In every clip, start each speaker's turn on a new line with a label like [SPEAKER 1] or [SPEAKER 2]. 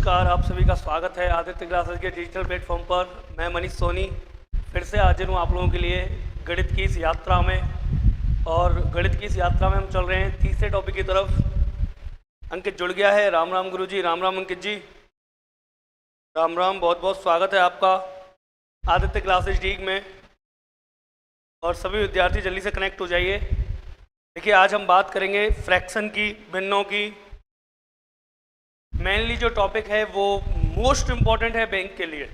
[SPEAKER 1] नमस्कार, आप सभी का स्वागत है आदित्य क्लासेस के डिजिटल प्लेटफॉर्म पर। मैं मनीष सोनी फिर से हाजिर हूँ आप लोगों के लिए गणित की इस यात्रा में। और गणित की इस यात्रा में हम चल रहे हैं तीसरे टॉपिक की तरफ। अंकित जुड़ गया है। राम राम गुरुजी, राम राम अंकित जी, राम राम। बहुत बहुत स्वागत है आपका आदित्य क्लासेस डीग में। और सभी विद्यार्थी जल्दी से कनेक्ट हो जाइए। देखिए, आज हम बात करेंगे फ्रैक्शन की, भिन्नों की। मेनली जो टॉपिक है वो मोस्ट इम्पॉर्टेंट है बैंक के लिए।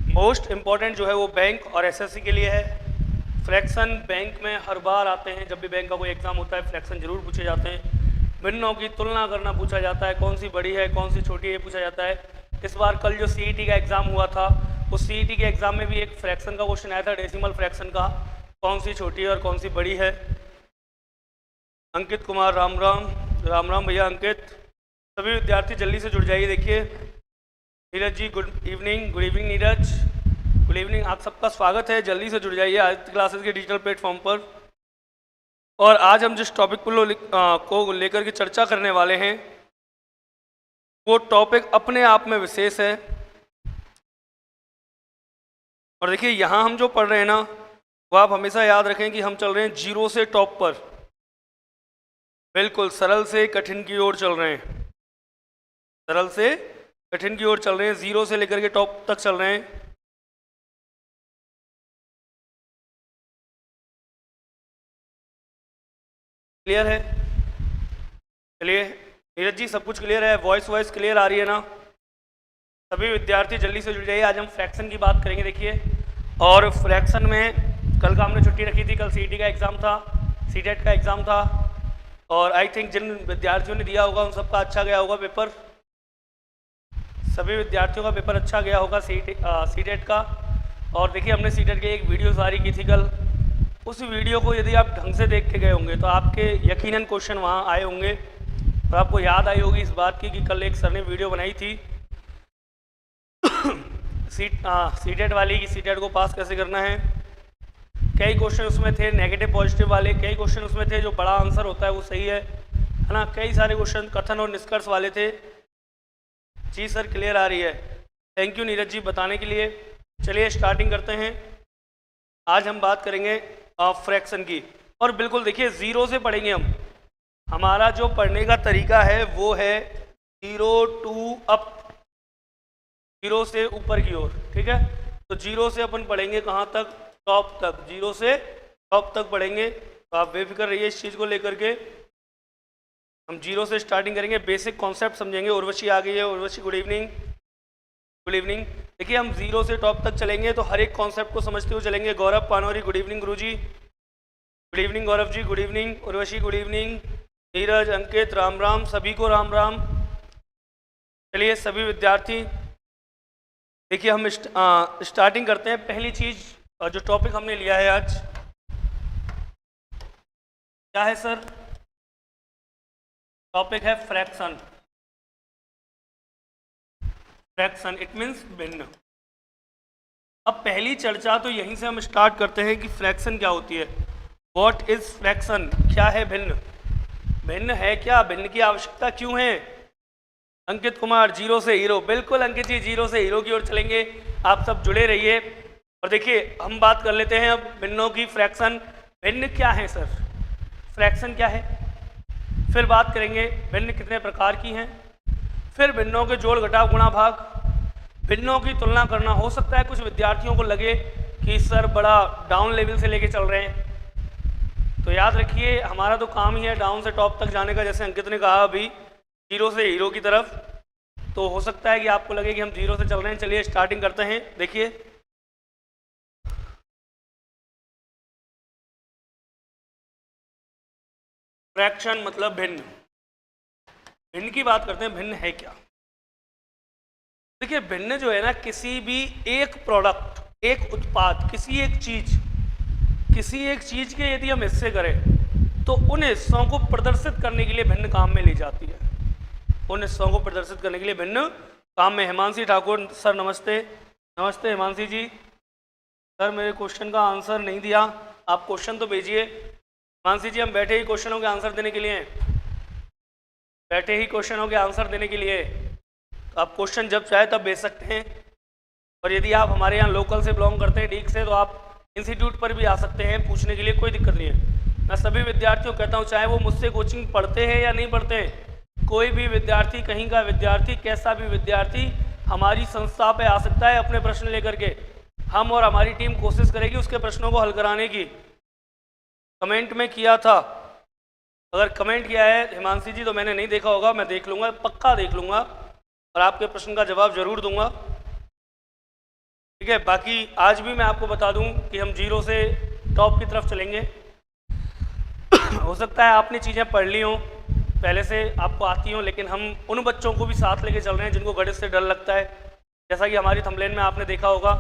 [SPEAKER 1] मोस्ट इम्पॉर्टेंट जो है वो बैंक और एसएससी के लिए है। फ्रैक्शन बैंक में हर बार आते हैं, जब भी बैंक का कोई एग्जाम होता है फ्रैक्शन जरूर पूछे जाते हैं। भिन्नों की तुलना करना पूछा जाता है, कौन सी बड़ी है कौन सी छोटी है पूछा जाता है। इस बार कल जो सीईटी का एग्ज़ाम हुआ था, उस सीईटी के एग्ज़ाम में भी एक फ्रैक्शन का क्वेश्चन आया था, डेसिमल फ्रैक्शन का, कौन सी छोटी है और कौन सी बड़ी है। अंकित कुमार, राम राम, राम राम भैया अंकित। सभी विद्यार्थी जल्दी से जुड़ जाइए। देखिए, Neeraj ji good evening, good evening Neeraj, good evening. आप सबका स्वागत है, जल्दी से जुड़ जाइए आदित्य क्लासेस के डिजिटल प्लेटफॉर्म पर। और आज हम जिस टॉपिक को लेकर के चर्चा करने वाले हैं वो टॉपिक अपने आप में विशेष है। और देखिए, यहाँ हम जो पढ़ रहे हैं ना, वो आप हमेशा याद रखें कि हम चल रहे हैं जीरो से टॉप पर, बिल्कुल सरल से कठिन की ओर चल रहे हैं। सरल से कठिन की ओर चल रहे हैं, जीरो से लेकर के टॉप तक चल रहे हैं। क्लियर है? चलिए नीरज जी, सब कुछ क्लियर है? वॉइस क्लियर आ रही है ना? सभी विद्यार्थी जल्दी से जुड़ जाइए। आज हम फ्रैक्शन की बात करेंगे। देखिए, और फ्रैक्शन में कल का हमने छुट्टी रखी थी, कल सीईटी का एग्ज़ाम था, सीटेट का एग्ज़ाम था। और आई थिंक जिन विद्यार्थियों ने दिया होगा उन सबका अच्छा गया होगा पेपर। सभी विद्यार्थियों का पेपर अच्छा गया होगा सीटेट का। और देखिए, हमने सीटेट की एक वीडियो जारी की थी कल। उस वीडियो को यदि आप ढंग से देख के गए होंगे तो आपके यकीनन क्वेश्चन वहाँ आए होंगे। और आपको याद आई होगी इस बात की कि कल एक सर ने वीडियो बनाई थी सीटेट वाली की, सीटेट को पास कैसे करना है। कई क्वेश्चन उसमें थे नेगेटिव पॉजिटिव वाले, कई क्वेश्चन उसमें थे जो बड़ा आंसर होता है वो सही है ना। कई सारे क्वेश्चन कथन और निष्कर्ष वाले थे। जी सर, क्लियर आ रही है। थैंक यू नीरज जी बताने के लिए। चलिए स्टार्टिंग करते हैं। आज हम बात करेंगे फ्रैक्शन की। और बिल्कुल देखिए, ज़ीरो से पढ़ेंगे हम। हमारा जो पढ़ने का तरीका है वो है जीरो टू अप, जीरो से ऊपर की ओर, ठीक है। तो जीरो से अपन पढ़ेंगे कहाँ तक? टॉप तक। जीरो से टॉप तक पढ़ेंगे। तो आप बेफिक्र रहिए इस चीज़ को लेकर के। हम जीरो से स्टार्टिंग करेंगे, बेसिक कॉन्सेप्ट समझेंगे। उर्वशी आ गई है। Urvashi good evening, good evening. देखिए, हम जीरो से टॉप तक चलेंगे तो हर एक कॉन्सेप्ट को समझते हुए चलेंगे। गौरव पानोरी, गुड इवनिंग गुरुजी, good evening Gaurav ji, good evening. Urvashi good evening. Neeraj, Ankit, Ram Ram, सभी को राम राम। चलिए सभी विद्यार्थी, देखिए हम स्टार्टिंग करते हैं। पहली चीज जो टॉपिक हमने लिया है आज, क्या है सर? टॉपिक है फ्रैक्शन। फ्रैक्शन इट मीन्स भिन्न। अब पहली चर्चा तो यहीं से हम स्टार्ट करते हैं कि फ्रैक्शन क्या होती है। What is fraction? क्या है भिन्न? भिन्न है क्या? भिन्न की आवश्यकता क्यों है? अंकित कुमार, जीरो से हीरो। बिल्कुल अंकित जी, जीरो से हीरो की ओर चलेंगे। आप सब जुड़े रहिए। और देखिए, हम बात कर लेते हैं अब भिन्नों की। फ्रैक्शन, भिन्न क्या है सर? फ्रैक्शन क्या है? फिर बात करेंगे भिन्न कितने प्रकार की हैं। फिर भिन्नों के जोड़ घटाव गुणा भाग। भिन्नों की तुलना करना। हो सकता है कुछ विद्यार्थियों को लगे कि सर बड़ा डाउन लेवल से लेके चल रहे हैं, तो याद रखिए हमारा तो काम ही है डाउन से टॉप तक जाने का। जैसे अंकित ने कहा अभी, जीरो से हीरो की तरफ। तो हो सकता है कि आपको लगे कि हम जीरो से चल रहे हैं। चलिए स्टार्टिंग करते हैं। देखिए, फ्रैक्शन मतलब भिन्न। भिन्न की बात करते हैं। भिन्न है क्या? देखिए, भिन्न जो है ना, किसी भी एक प्रोडक्ट, एक उत्पाद, किसी एक चीज के यदि हम हिस्से करें तो उन हिस्सों को प्रदर्शित करने के लिए भिन्न काम में ली जाती है। उन हिस्सों को प्रदर्शित करने के लिए भिन्न काम में। हिमांशी ठाकुर सर, नमस्ते। नमस्ते हिमांशी जी। सर मेरे क्वेश्चन का आंसर नहीं दिया, आप क्वेश्चन तो भेजिए। हिमांशी जी, हम बैठे ही क्वेश्चनों के आंसर देने के लिए हैं, बैठे ही क्वेश्चनों के आंसर देने के लिए। आप क्वेश्चन जब चाहे तब भेज सकते हैं। और यदि आप हमारे यहाँ लोकल से बिलोंग करते हैं, डीक से, तो आप इंस्टीट्यूट पर भी आ सकते हैं पूछने के लिए, कोई दिक्कत नहीं है। मैं सभी विद्यार्थियों को कहता हूँ, चाहे वो मुझसे कोचिंग पढ़ते हैं या नहीं पढ़ते हैं, कोई भी विद्यार्थी, कहीं का विद्यार्थी, कैसा भी विद्यार्थी हमारी संस्था पे आ सकता है अपने प्रश्न लेकर के। हम और हमारी टीम कोशिश करेगी उसके प्रश्नों को हल कराने की। कमेंट में किया था, अगर कमेंट किया है हिमांशी जी तो मैंने नहीं देखा होगा, मैं देख लूँगा, पक्का देख लूँगा और आपके प्रश्न का जवाब जरूर दूंगा, ठीक है। बाकी आज भी मैं आपको बता दूं कि हम 0 से टॉप की तरफ चलेंगे। हो सकता है आपने चीज़ें पढ़ ली हों पहले से, आपको आती हों, लेकिन हम उन बच्चों को भी साथ लेके चल रहे हैं जिनको गणित से डर लगता है। जैसा कि हमारी थंबनेल में आपने देखा होगा,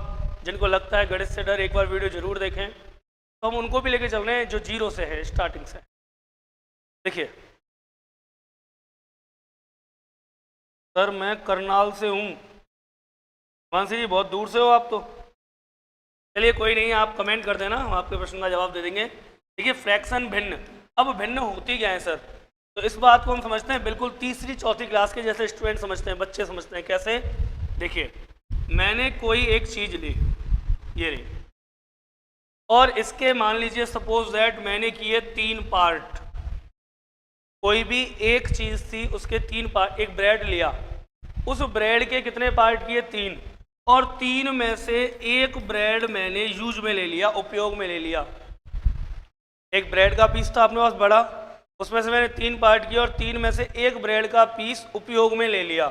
[SPEAKER 1] जिनको लगता है गणित से डर, एक बार वीडियो जरूर देखें। तो हम उनको भी लेके चल रहे हैं जो 0 से है, स्टार्टिंग से। देखिए सर, मैं करनाल से हूँ। मानसी जी बहुत दूर से हो आप तो। चलिए कोई नहीं, आप कमेंट कर देना, हम आपके प्रश्न का जवाब दे देंगे। देखिए फ्रैक्शन भिन्न, अब भिन्न होती क्या है सर, तो इस बात को हम समझते हैं बिल्कुल तीसरी चौथी क्लास के जैसे स्टूडेंट समझते हैं, बच्चे समझते हैं। कैसे? देखिए मैंने कोई एक चीज़ ली, ये रही, और इसके मान लीजिए सपोज दैट मैंने किए 3 पार्ट। कोई भी एक चीज़ थी, उसके 3 पार्ट। एक ब्रेड लिया, उस ब्रेड के कितने पार्ट किए? 3, और 3 में से एक ब्रेड मैंने यूज में ले लिया, उपयोग में ले लिया। एक ब्रेड का पीस था अपने पास बड़ा, उसमें से मैंने 3 पार्ट किया और 3 में से एक ब्रेड का पीस उपयोग में ले लिया।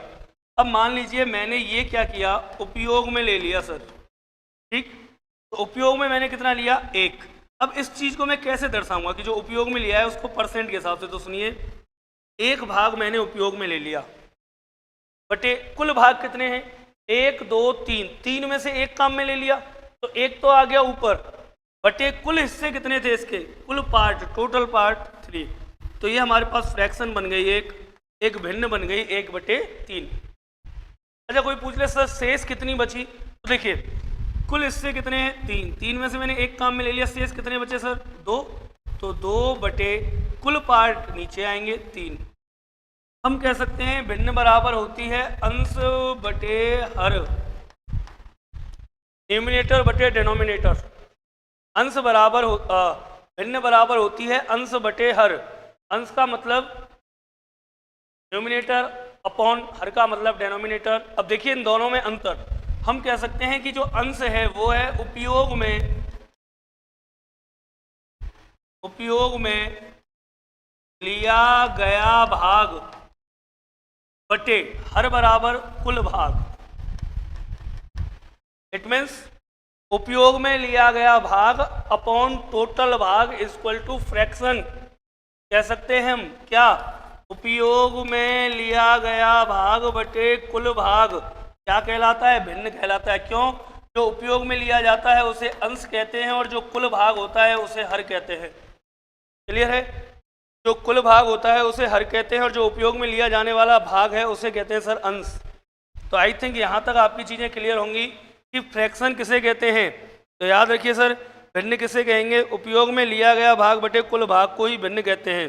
[SPEAKER 1] अब मान लीजिए मैंने ये क्या किया, उपयोग में ले लिया सर, ठीक। तो उपयोग में मैंने कितना लिया? 1। अब इस चीज़ को मैं कैसे दर्शाऊंगा कि जो उपयोग में लिया है उसको परसेंट के हिसाब से? तो सुनिए, 1 भाग मैंने उपयोग में ले लिया, बटे कुल भाग कितने हैं? 1 2 3, 3 में से 1 काम में ले लिया, तो 1 तो आ गया ऊपर, बटे कुल हिस्से कितने थे इसके? कुल पार्ट, टोटल पार्ट 3। तो ये हमारे पास फ्रैक्शन बन गई, एक भिन्न बन गई 1/3। अच्छा कोई पूछ ले सर शेष कितनी बची, तो देखिए कुल हिस्से कितने हैं? 3, 3 में से मैंने 1 काम में ले लिया, शेष कितने बचे सर? 2। तो 2 बटे कुल पार्ट नीचे आएंगे 3। हम कह सकते हैं भिन्न बराबर होती है अंश बटे हर, न्यूमिनेटर बटे डिनोमिनेटर। अंश बराबर भिन्न बराबर होती है अंश बटे हर। अंश का मतलब न्यूमिनेटर अपॉन हर का मतलब डिनोमिनेटर। अब देखिए इन दोनों में अंतर, हम कह सकते हैं कि जो अंश है वो है उपयोग में लिया गया भाग बटे हर बराबर कुल भाग। इट मीन्स उपयोग में लिया गया भाग अपॉन टोटल भाग इक्वल टू फ्रैक्शन। कह सकते हैं हम क्या? उपयोग में लिया गया भाग बटे कुल भाग क्या कहलाता है? भिन्न कहलाता है। क्यों? जो उपयोग में लिया जाता है उसे अंश कहते हैं और जो कुल भाग होता है उसे हर कहते हैं। क्लियर है? जो कुल भाग होता है उसे हर कहते हैं और जो उपयोग में लिया जाने वाला भाग है उसे कहते हैं सर अंश। तो आई थिंक यहाँ तक आपकी चीज़ें क्लियर होंगी कि फ्रैक्शन किसे कहते हैं। तो याद रखिए सर, भिन्न किसे कहेंगे? उपयोग में लिया गया भाग बटे कुल भाग को ही भिन्न कहते हैं।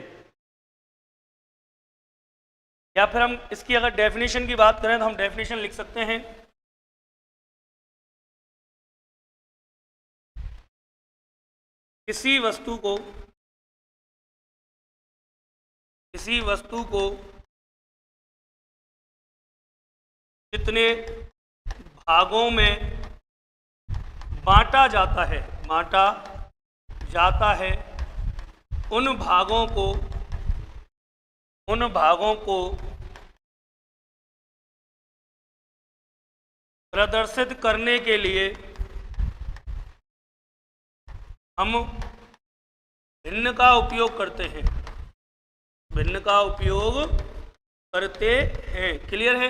[SPEAKER 1] या फिर हम इसकी अगर डेफिनेशन की बात करें तो हम डेफिनेशन लिख सकते हैं, किसी वस्तु को जितने भागों में बांटा जाता है उन भागों को प्रदर्शित करने के लिए हम भिन्न का उपयोग करते हैं। क्लियर है?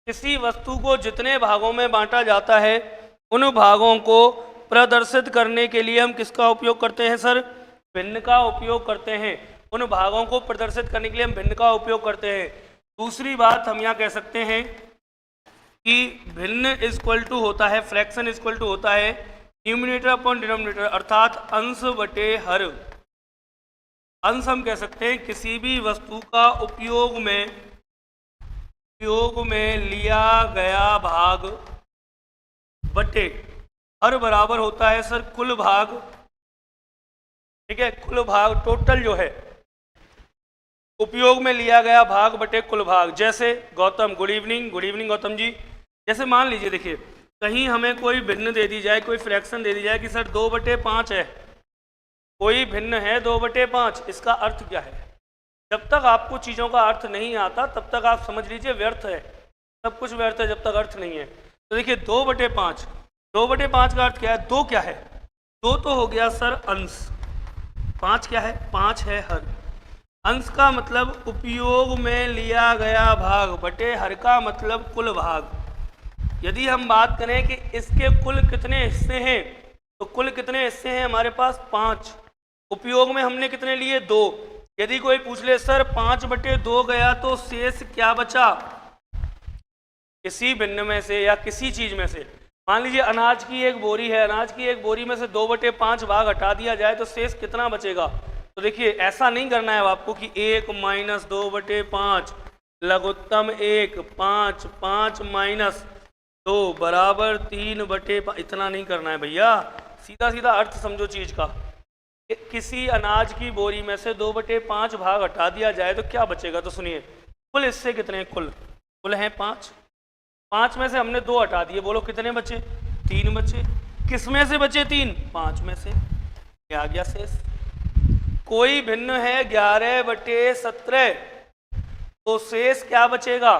[SPEAKER 1] किसी वस्तु को जितने भागों में बांटा जाता है उन भागों को प्रदर्शित करने के लिए हम किसका उपयोग करते हैं सर? भिन्न का उपयोग करते हैं। उन भागों को प्रदर्शित करने के लिए हम भिन्न का उपयोग करते हैं। दूसरी बात हम यहाँ कह सकते हैं कि भिन्न इक्वल टू होता है, फ्रैक्शन इक्वल टू होता है न्यूमिनेटर अपॉन डिनोमिनेटर, अर्थात अंश बटे हर। अंश हम कह सकते हैं किसी भी वस्तु का उपयोग में उपयोग में लिया गया भाग बटे हर बराबर होता है सर कुल भाग, ठीक है, कुल भाग टोटल जो है उपयोग में लिया गया भाग बटे कुल भाग। जैसे गौतम, गुड इवनिंग गौतम जी। जैसे मान लीजिए, देखिए कहीं हमें कोई भिन्न दे दी जाए, कोई फ्रैक्शन दे दी जाए कि सर 2/5 है, कोई भिन्न है 2/5, इसका अर्थ क्या है? जब तक आपको चीज़ों का अर्थ नहीं आता तब तक आप समझ लीजिए व्यर्थ है, सब कुछ व्यर्थ है जब तक अर्थ नहीं है। तो देखिए 2/5, 2/5 का अर्थ क्या है? 2 क्या है? 2 तो हो गया सर अंश, 5 क्या है? 5 है हर। अंश का मतलब उपयोग में लिया गया भाग बटे हर का मतलब कुल भाग। यदि हम बात करें कि इसके कुल कितने हिस्से हैं, तो कुल कितने हिस्से हैं हमारे पास? 5। उपयोग में हमने कितने लिए? 2। यदि कोई पूछ ले सर 5/2 गया तो शेष क्या बचा? किसी भिन्न में से या किसी चीज में से, मान लीजिए अनाज की एक बोरी है, अनाज की एक बोरी में से 2/5 भाग हटा दिया जाए तो शेष कितना बचेगा? तो देखिए ऐसा नहीं करना है आपको कि 1 - 2/5 लघुत्तम 1, 5, 5 - 2 बराबर 3/5, इतना नहीं करना है भैया। सीधा सीधा अर्थ समझो चीज का। किसी अनाज की बोरी में से 2/5 भाग हटा दिया जाए तो क्या बचेगा? तो सुनिए, कुल हिस्से कितने? कुल हैं 5। 5 में से हमने 2 हटा दिए, बोलो कितने बचे? 3 बचे। किस में से बचे 3? 5 में से। क्या आ गया शेष? कोई भिन्न है 11/17, तो शेष क्या बचेगा?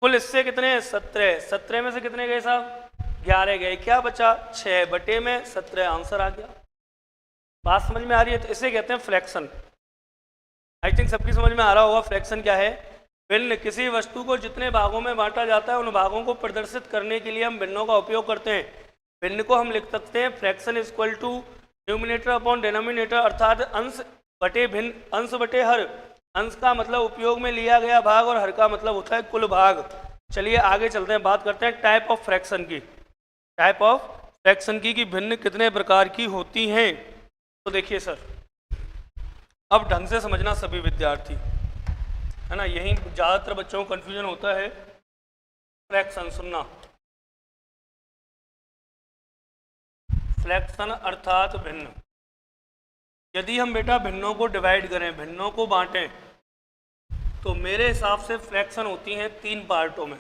[SPEAKER 1] कुल हिस्से कितने? 17। 17 में से कितने गए साहब? 11 गए। क्या बचा? 6/17 आंसर आ गया। बात समझ में आ रही है? तो इसे कहते हैं फ्रैक्शन। आई थिंक सबकी समझ में आ रहा होगा फ्रैक्शन क्या है। भिन्न, किसी वस्तु को जितने भागों में बांटा जाता है उन भागों को प्रदर्शित करने के लिए हम भिन्नों का उपयोग करते हैं। भिन्न को हम लिख सकते हैं fraction equal to numerator upon denominator, अर्थात अंश बटे भिन्न, अंश बटे हर। अंश का मतलब उपयोग में लिया गया भाग और हर का मतलब होता है कुल भाग। चलिए आगे चलते हैं, बात करते हैं टाइप ऑफ फ्रैक्शन की। टाइप ऑफ फ्रैक्शन की कि भिन्न कितने प्रकार की होती हैं। तो देखिए सर, अब ढंग से समझना सभी विद्यार्थी, है ना, यही ज़्यादातर बच्चों को कन्फ्यूजन होता है। फ्रैक्शन सुनना, फ्रैक्शन अर्थात भिन्न। यदि हम बेटा भिन्नों को डिवाइड करें, भिन्नों को बांटें, तो मेरे हिसाब से फ्रैक्शन होती हैं 3 पार्टों में।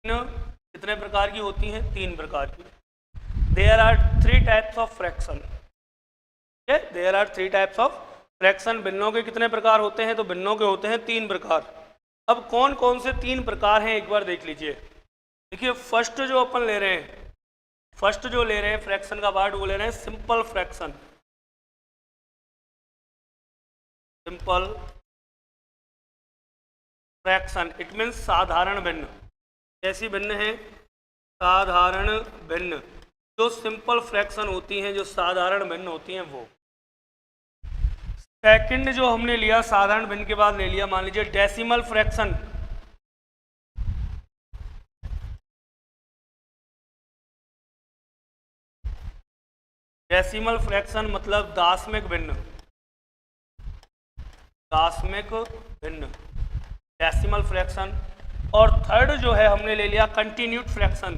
[SPEAKER 1] कितने प्रकार की होती हैं? 3 प्रकार की। There are 3 types of fraction. There are 3 types of fraction. भिन्नों के कितने प्रकार होते हैं? तो भिन्नों के होते हैं 3 प्रकार। अब कौन कौन से 3 प्रकार हैं एक बार देख लीजिए। देखिए फर्स्ट जो अपन ले रहे हैं, फर्स्ट जो ले रहे हैं फ्रैक्शन का पार्ट, वो ले रहे हैं simple fraction. Simple fraction it means साधारण भिन्न। कैसी भिन्न है? साधारण भिन्न। जो सिंपल फ्रैक्शन होती हैं, जो साधारण भिन्न होती हैं वो। सेकंड जो हमने लिया साधारण भिन्न के बाद ले लिया, मान लीजिए डेसिमल फ्रैक्शन। डेसिमल फ्रैक्शन मतलब दशमिक भिन्न, दशमिक भिन्न, डेसिमल फ्रैक्शन। और थर्ड जो है हमने ले लिया कंटिन्यूड फ्रैक्शन।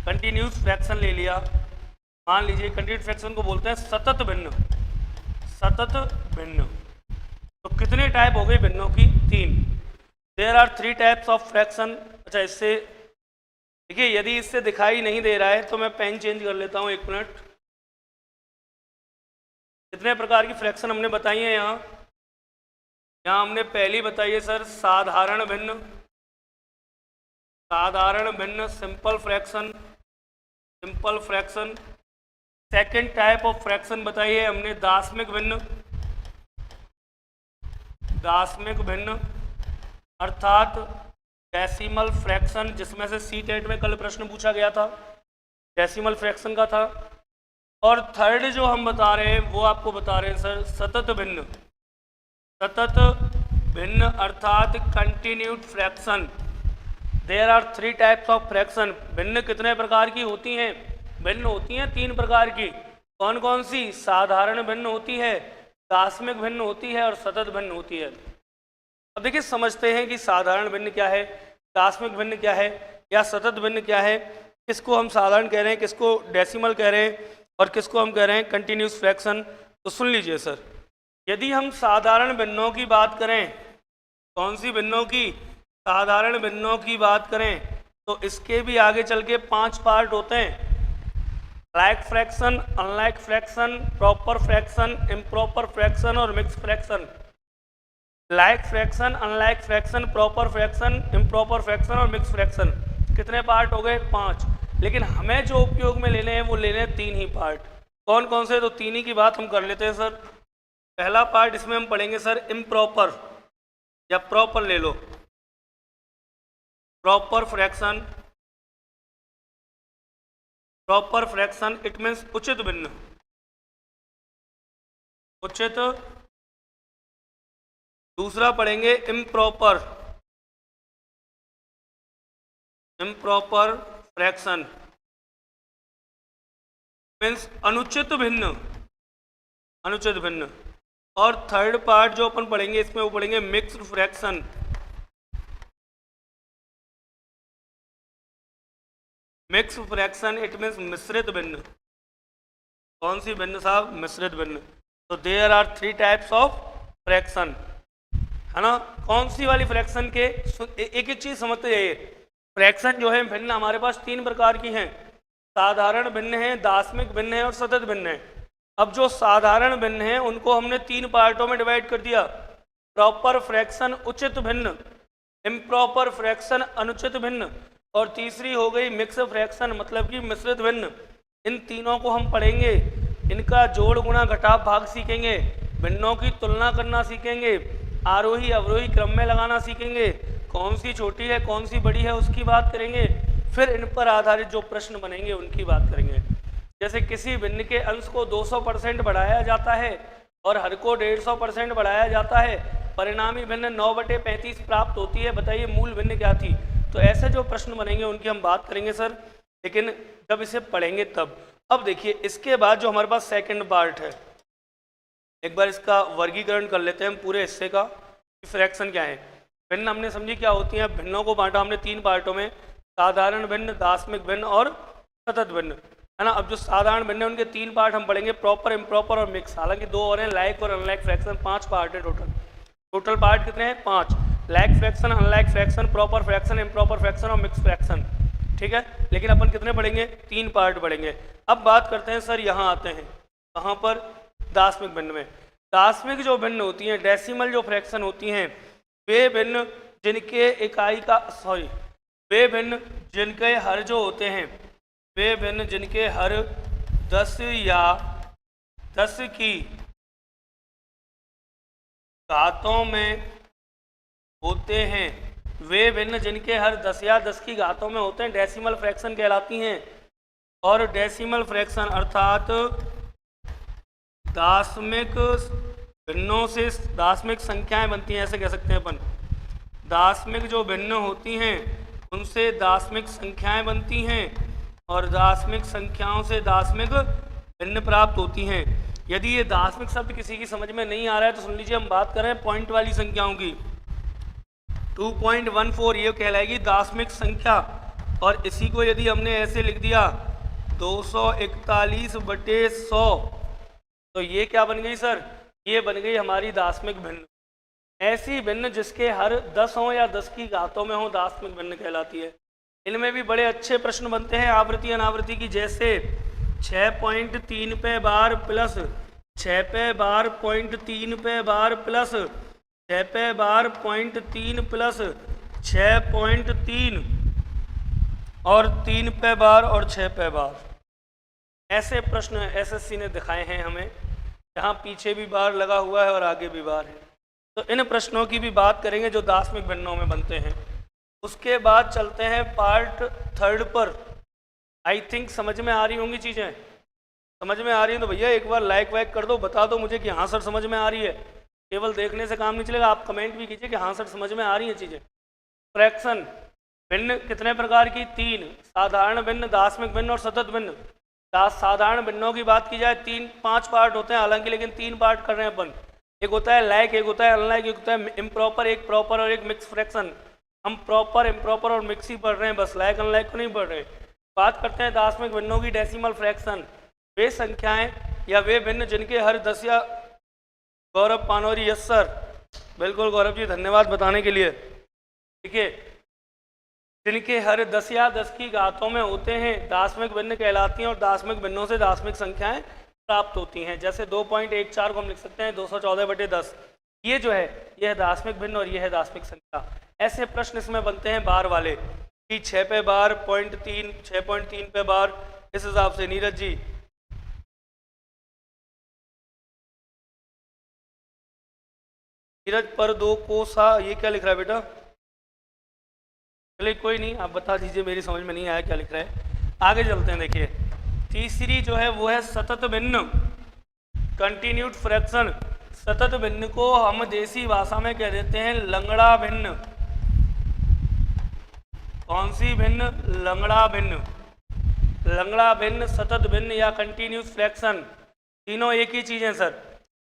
[SPEAKER 1] कंटिन्यूस फ्रैक्शन ले लिया। मान लीजिए कंटिन्यूड फ्रैक्शन को बोलते हैं सतत भिन्न, सतत भिन्न। तो कितने टाइप हो गए भिन्नों की? 3। There are 3 types of fraction. अच्छा इससे देखिए, यदि इससे दिखाई नहीं दे रहा है तो मैं पेन चेंज कर लेता हूँ, 1 मिनट। कितने प्रकार की फ्रैक्शन हमने बताई है यहाँ? यहाँ हमने पहली बताई है सर साधारण भिन्न, साधारण भिन्न simple fraction, simple fraction. Second type of fraction बताई है हमने दाशमिक भिन्न, दाशमिक भिन्न अर्थात डेसिमल फ्रैक्शन, जिसमें से सीटेट में कल प्रश्न पूछा गया था, डेसिमल फ्रैक्शन का था। और थर्ड जो हम बता रहे हैं वो आपको बता रहे हैं सर सतत भिन्न, सतत भिन्न अर्थात continued fraction. There are 3 types of fraction. भिन्न कितने प्रकार की होती हैं? भिन्न होती हैं 3 प्रकार की। कौन कौन सी? साधारण भिन्न होती है, दाशमिक भिन्न होती है और सतत भिन्न होती है। अब देखिए समझते हैं कि साधारण भिन्न क्या है, दार्शनिक भिन्न क्या है, या सतत भिन्न क्या है, किसको हम साधारण कह रहे हैं, किसको डेसिमल कह रहे हैं, और किसको हम कह रहे हैं कंटिन्यूस फ्रैक्शन। तो सुन लीजिए सर, यदि हम साधारण भिन्नों की बात करें, कौन सी भिन्नों की, साधारण भिन्नों की बात करें, तो इसके भी आगे चल के 5 पार्ट होते हैं, like fraction, unlike fraction, proper fraction, improper fraction और mix fraction. Like fraction, unlike fraction, proper fraction, improper fraction और मिक्स फ्रैक्शन। कितने पार्ट हो गए? 5। लेकिन हमें जो उपयोग में लेने हैं वो लेने हैं 3 ही पार्ट। कौन कौन से? तो 3 ही की बात हम कर लेते हैं सर। पहला पार्ट इसमें हम पढ़ेंगे सर इम्प्रॉपर, या प्रॉपर ले लो, proper fraction. Proper fraction it means उचित भिन्न, उचित। दूसरा पढ़ेंगे इम्प्रॉपर, इम्प्रॉपर फ्रैक्शन मीन्स अनुचित भिन्न, अनुचित भिन्न। और थर्ड पार्ट जो अपन पढ़ेंगे इसमें वो पढ़ेंगे mixed fraction. Mix fraction it means मिश्रित भिन्न। कौन सी भिन्न साहब? मिश्रित भिन्न। तो there are 3 types of fraction, है ना। कौन सी वाली फ्रैक्शन के, एक एक चीज समझते जाइए। फ्रैक्शन जो है भिन्न हमारे पास 3 प्रकार की हैं, साधारण भिन्न है, दार्शनिक भिन्न है और सतत भिन्न है। अब जो साधारण भिन्न है उनको हमने 3 पार्टों में डिवाइड कर दिया, प्रॉपर फ्रैक्शन उचित भिन्न, इम्प्रॉपर फ्रैक्शन अनुचित भिन्न, और तीसरी हो गई मिक्स फ्रैक्शन मतलब कि मिश्रित भिन्न। इन तीनों को हम पढ़ेंगे, इनका जोड़ गुणा घटाव भाग सीखेंगे, भिन्नों की तुलना करना सीखेंगे, आरोही अवरोही क्रम में लगाना सीखेंगे, कौन सी छोटी है कौन सी बड़ी है उसकी बात करेंगे, फिर इन पर आधारित जो प्रश्न बनेंगे उनकी बात करेंगे। जैसे किसी भिन्न के अंश को 200% बढ़ाया जाता है और हर को 150% बढ़ाया जाता है, परिणामी भिन्न 9/35 प्राप्त होती है, बताइए मूल भिन्न क्या थी। तो ऐसे जो प्रश्न बनेंगे उनकी हम बात करेंगे सर, लेकिन जब इसे पढ़ेंगे तब। अब देखिए इसके बाद जो हमारे पास सेकंड पार्ट है, एक बार इसका वर्गीकरण कर लेते हैं हम पूरे हिस्से का, फ्रैक्शन क्या है। भिन्न हमने समझी क्या होती हैं, भिन्नों को बांटा हमने 3 पार्टों में, साधारण भिन्न, दार्शनिक भिन्न और सतत भिन्न, है ना। अब जो साधारण भिन्न है उनके 3 पार्ट हम पढ़ेंगे, प्रॉपर, इम्प्रॉपर और मिक्स। हालांकि 2 और हैं, लाइक और अनलाइक फ्रैक्शन। 5 पार्ट है टोटल पार्ट कितने हैं? 5। Like fraction, unlike fraction, proper fraction, improper fraction और मिक्स फ्रैक्शन, ठीक है। लेकिन अपन कितने पढ़ेंगे? 3 पार्ट पढ़ेंगे। अब बात करते हैं सर, यहाँ आते हैं कहाँ पर? दार्शनिक भिन्न में। दार्शनिक जो भिन्न होती हैं, डेसिमल जो फ्रैक्शन होती हैं, वे भिन्न जिनके इकाई का वे भिन्न जिनके हर जो होते हैं, वे भिन्न जिनके हर 10 या 10 की घातों में होते हैं, वे भिन्न जिनके हर 10 या 10 की घातों में होते हैं, डेसिमल फ्रैक्शन कहलाती हैं। और डेसिमल फ्रैक्शन अर्थात दार्शनिक भिन्नों से दार्शनिक संख्याएं बनती हैं, ऐसे कह सकते हैं अपन। दार्शनिक जो भिन्न होती हैं उनसे दार्शनिक संख्याएं बनती हैं और दार्शनिक संख्याओं से दार्शनिक भिन्न प्राप्त होती हैं। यदि ये दार्शनिक शब्द किसी की समझ में नहीं आ रहा है तो सुन लीजिए, हम बात कर रहे हैं पॉइंट वाली संख्याओं की। 2.14 ये कहलाएगी दार्शनिक संख्या, और इसी को यदि हमने ऐसे लिख दिया 241/100, तो ये क्या बन गई सर? ये बन गई हमारी दार्शनिक भिन्न। ऐसी भिन्न जिसके हर 10 हो या 10 की घातों में हो, दार्शनिक भिन्न कहलाती है। इनमें भी बड़े अच्छे प्रश्न बनते हैं आवृत्ति अनावृत्ति की, जैसे 6.3 पे बार प्लस 6 पे बार 0.3 पे बार प्लस 6 पे बार 0.3 प्लस 6.3 और 3 पे बार और 6 पे बार। ऐसे प्रश्न एसएससी ने दिखाए हैं हमें, जहाँ पीछे भी बार लगा हुआ है और आगे भी बार है। तो इन प्रश्नों की भी बात करेंगे जो दार्शनिक भिन्नों में बनते हैं। उसके बाद चलते हैं पार्ट 3 पर। आई थिंक समझ में आ रही होंगी चीज़ें। समझ में आ रही है तो भैया एक बार लाइक वाइक कर दो, बता दो मुझे कि हाँ सर समझ में आ रही है। केवल देखने से काम नहीं चलेगा, आप कमेंट भी कीजिए कि हाँ सर समझ में आ रही हैं चीज़ें। फ्रैक्शन भिन्न कितने प्रकार की? 3, साधारण भिन्न, दार्शनिक भिन्न और सतत भिन्न। साधारण भिन्नों की बात की जाए 5 पार्ट होते हैं हालांकि, लेकिन 3 पार्ट कर रहे हैं अपन। एक होता है लाइक, एक होता है अनलाइक, एक होता है इम्प्रॉपर, एक प्रॉपर और एक मिक्स फ्रैक्शन। हम प्रॉपर, इम्प्रॉपर और मिक्स ही पढ़ रहे हैं, बस लाइक अनलाइक को नहीं पढ़ रहे। बात करते हैं दार्शनिक भिन्नों की। डेसिमल फ्रैक्शन वे संख्याएं या वे भिन्न जिनके हर 10 या गौरव पानोरी, यस सर, बिल्कुल गौरव जी, धन्यवाद बताने के लिए। देखिए, जिनके हर 10 या 10 की घातों में होते हैं दार्शनिक भिन्न कहलाती हैं और दार्शनिक भिन्नों से दार्शनिक संख्याएं प्राप्त होती हैं। जैसे 2.14 को हम लिख सकते हैं 214/10। ये जो है यह है दार्शनिक भिन्न और यह है दार्शनिक संख्या। ऐसे प्रश्न इसमें बनते हैं बार वाले कि 6 पे बार, 0.3, 6.3 पे बार, इस हिसाब से। नीरज जी, नीरज पर 2 को सा, ये क्या लिख रहा है बेटा? चलिए कोई नहीं, आप बता दीजिए, मेरी समझ में नहीं आया क्या लिख रहा है। आगे चलते हैं। देखिए, तीसरी जो है वो है सतत भिन्न, कंटिन्यूड फ्रैक्शन। सतत भिन्न को हम देसी भाषा में कह देते हैं लंगड़ा भिन्न। कौन सी भिन्न? लंगड़ा भिन्न। लंगड़ा भिन्न, सतत भिन्न या कंटिन्यूस फ्रैक्शन, तीनों एक ही चीज़ हैं सर।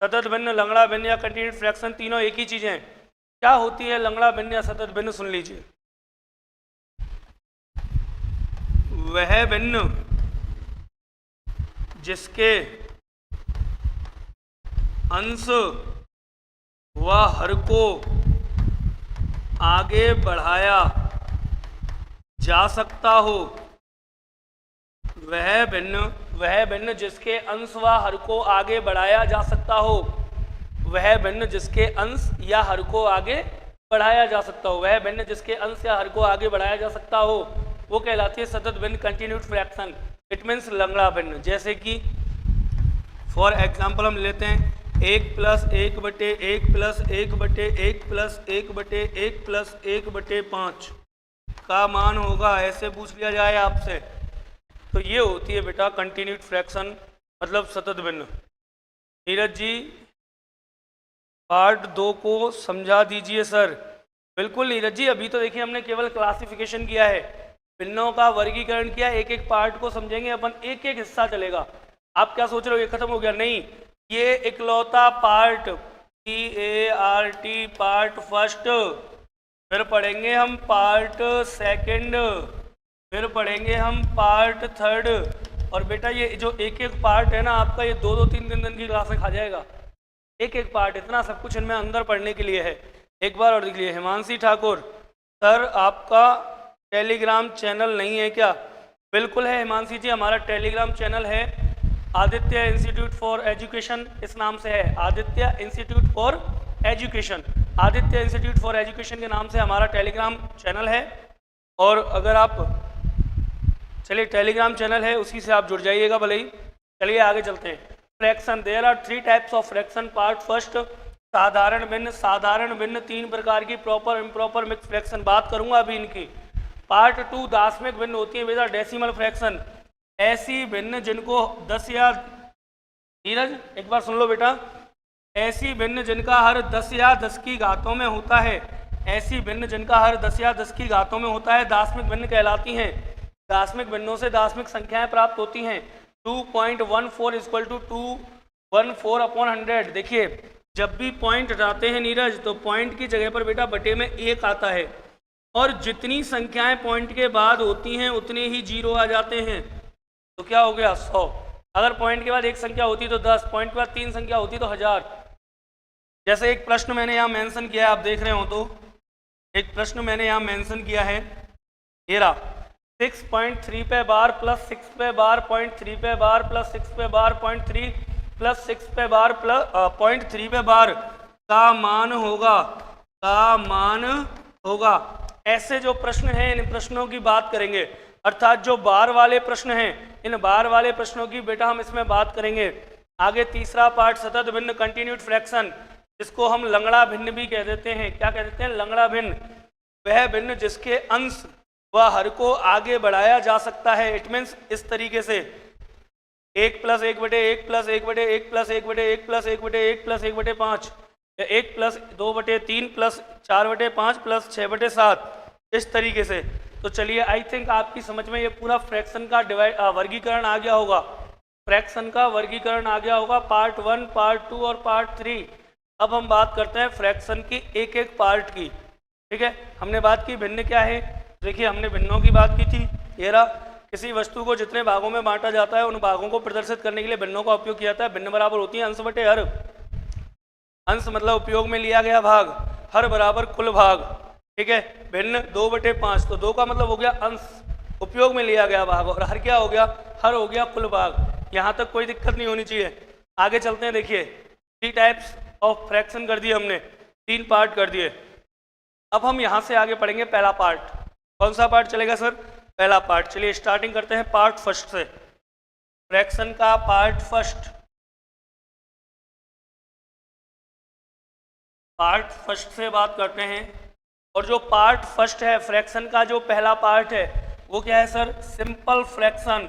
[SPEAKER 1] सतत भिन्न, लंगड़ा भिन्न या कंटिन्यूस फ्रैक्शन तीनों एक ही चीज़ें हैं। क्या होती है लंगड़ा भिन्न या सतत भिन्न? सुन लीजिए। वह भिन्न जिसके अंश व हर को आगे बढ़ाया जा सकता हो। वह भिन्न जिसके अंश व हर को आगे बढ़ाया जा सकता हो। वह भिन्न जिसके अंश या हर को आगे बढ़ाया जा सकता हो। वह भिन्न जिसके अंश या हर को आगे बढ़ाया जा सकता हो, वो कहलाती है सतत भिन्न, कंटिन्यूड फ्रैक्शन। इट मीन्स लंगड़ा भिन्न। जैसे कि फॉर एग्जाम्पल हम लेते हैं 1 + 1/1 + 1/1 + 1/1 + 1/5 का मान होगा, ऐसे पूछ लिया जाए आपसे, तो ये होती है बेटा कंटिन्यूड फ्रैक्शन, मतलब सतत भिन्न। नीरज जी, पार्ट 2 को समझा दीजिए सर। बिल्कुल नीरज जी, अभी तो देखिए हमने केवल क्लासिफिकेशन किया है, भिन्नों का वर्गीकरण किया। एक एक पार्ट को समझेंगे अपन, एक एक हिस्सा चलेगा। आप क्या सोच रहे हो ये खत्म हो गया? नहीं, ये इकलौता पार्ट, PART, पार्ट फर्स्ट, फिर पढ़ेंगे हम पार्ट सेकंड, फिर पढ़ेंगे हम पार्ट थर्ड। और बेटा ये जो एक एक पार्ट है ना आपका, ये 2-2, 3-3 दिन की क्लास में खा जाएगा। एक एक पार्ट, इतना सब कुछ इनमें अंदर पढ़ने के लिए है। एक बार और देख लीजिए। हिमांशी ठाकुर, सर आपका टेलीग्राम चैनल नहीं है क्या? बिल्कुल है हिमांशी जी, हमारा टेलीग्राम चैनल है, आदित्य इंस्टीट्यूट फॉर एजुकेशन, इस नाम से है, Aditya institute for education. Aditya institute for education के नाम से हमारा टेलीग्राम चैनल है। और अगर आप, चलिए टेलीग्राम चैनल है, उसी से आप जुड़ जाइएगा भले ही। चलिए आगे चलते हैं। Fraction, there are 3 types of fraction. Part first, साधारण भिन्न। साधारण भिन्न 3 प्रकार की, प्रॉपर, इम्प्रॉपर, मिक्स फ्रैक्शन, बात करूंगा अभी इनकी। पार्ट 2, दार्शनिक भिन्न होती है बेटा, डेसिमल फ्रैक्शन, ऐसी भिन्न जिनको 10 या, नीरज एक बार सुन लो बेटा, ऐसी भिन्न जिनका हर 10 या 10 की घातों में होता है। ऐसी भिन्न जिनका हर 10 या 10 की घातों में होता है दार्शनिक भिन्न कहलाती हैं। दार्शनिक भिन्नों से दार्शनिक संख्याएं प्राप्त होती हैं। 2.14 = 214/100। देखिए, जब भी पॉइंट हटाते हैं नीरज, तो पॉइंट की जगह पर बेटा बटे में 1 आता है, और जितनी संख्याएं पॉइंट के बाद होती हैं उतने ही 0 आ जाते हैं। तो क्या हो गया? 100। अगर पॉइंट के बाद 1 संख्या होती तो 10, पॉइंट के बाद 3 संख्या होती तो 1000। जैसे एक प्रश्न मैंने यहाँ मेंशन किया है, आप देख रहे हो तो एक प्रश्न मैंने यहाँ मेंशन किया है, ये रहा, 6.3 पे बार प्लस 6 पे बार 0.3 पे बार प्लस 6 पे बार 0.3 प्लस 6 पे बार प्लस 0.3 पे बार का मान होगा। ऐसे जो प्रश्न हैं, इन प्रश्नों की बात करेंगे, अर्थात जो बार वाले प्रश्न हैं, इन बार वाले प्रश्नों की बेटा हम इसमें बात करेंगे। आगे तीसरा पार्ट, सतत भिन्न, कंटिन्यूड फ्रैक्शन, जिसको हम लंगड़ा भिन्न भी कह देते हैं। क्या कह देते हैं? लंगड़ा भिन्न। वह भिन्न जिसके अंश व हर को आगे बढ़ाया जा सकता है। इट मीन्स इस तरीके से 1 + 1/1 + 1/1 + 1/1 + 1/1 + 1/5, या 1 + 2/3 + 4/5 + 6/7, इस तरीके से। तो चलिए, आई थिंक आपकी समझ में ये पूरा फ्रैक्शन का वर्गीकरण आ गया होगा। फ्रैक्शन का वर्गीकरण आ गया होगा, पार्ट 1, पार्ट 2 और पार्ट 3। अब हम बात करते हैं फ्रैक्शन की एक एक पार्ट की। ठीक है, हमने बात की भिन्न क्या है। देखिए हमने भिन्नों की बात की थी। ये रहा, किसी वस्तु को जितने भागों में बांटा जाता है उन भागों को प्रदर्शित करने के लिए भिन्नों का उपयोग किया जाता है। भिन्न बराबर होती है अंश बटे हर। अंश मतलब उपयोग में लिया गया भाग, हर बराबर कुल भाग। ठीक है, भिन्न 2/5, तो 2 का मतलब हो गया अंश, उपयोग में लिया गया भाग, और हर क्या हो गया, हर हो गया कुल भाग। यहाँ तक कोई दिक्कत नहीं होनी चाहिए। आगे चलते हैं। देखिए 3 टाइप्स ऑफ फ्रैक्शन कर दिए हमने, 3 पार्ट कर दिए। अब हम यहाँ से आगे पढ़ेंगे पहला पार्ट। कौन सा पार्ट चलेगा सर, पहला पार्ट। चलिए स्टार्टिंग करते हैं पार्ट फर्स्ट से, फ्रैक्शन का पार्ट फर्स्ट। पार्ट फर्स्ट से बात करते हैं, और जो पार्ट फर्स्ट है फ्रैक्शन का, जो पहला पार्ट है वो क्या है sir, simple fraction.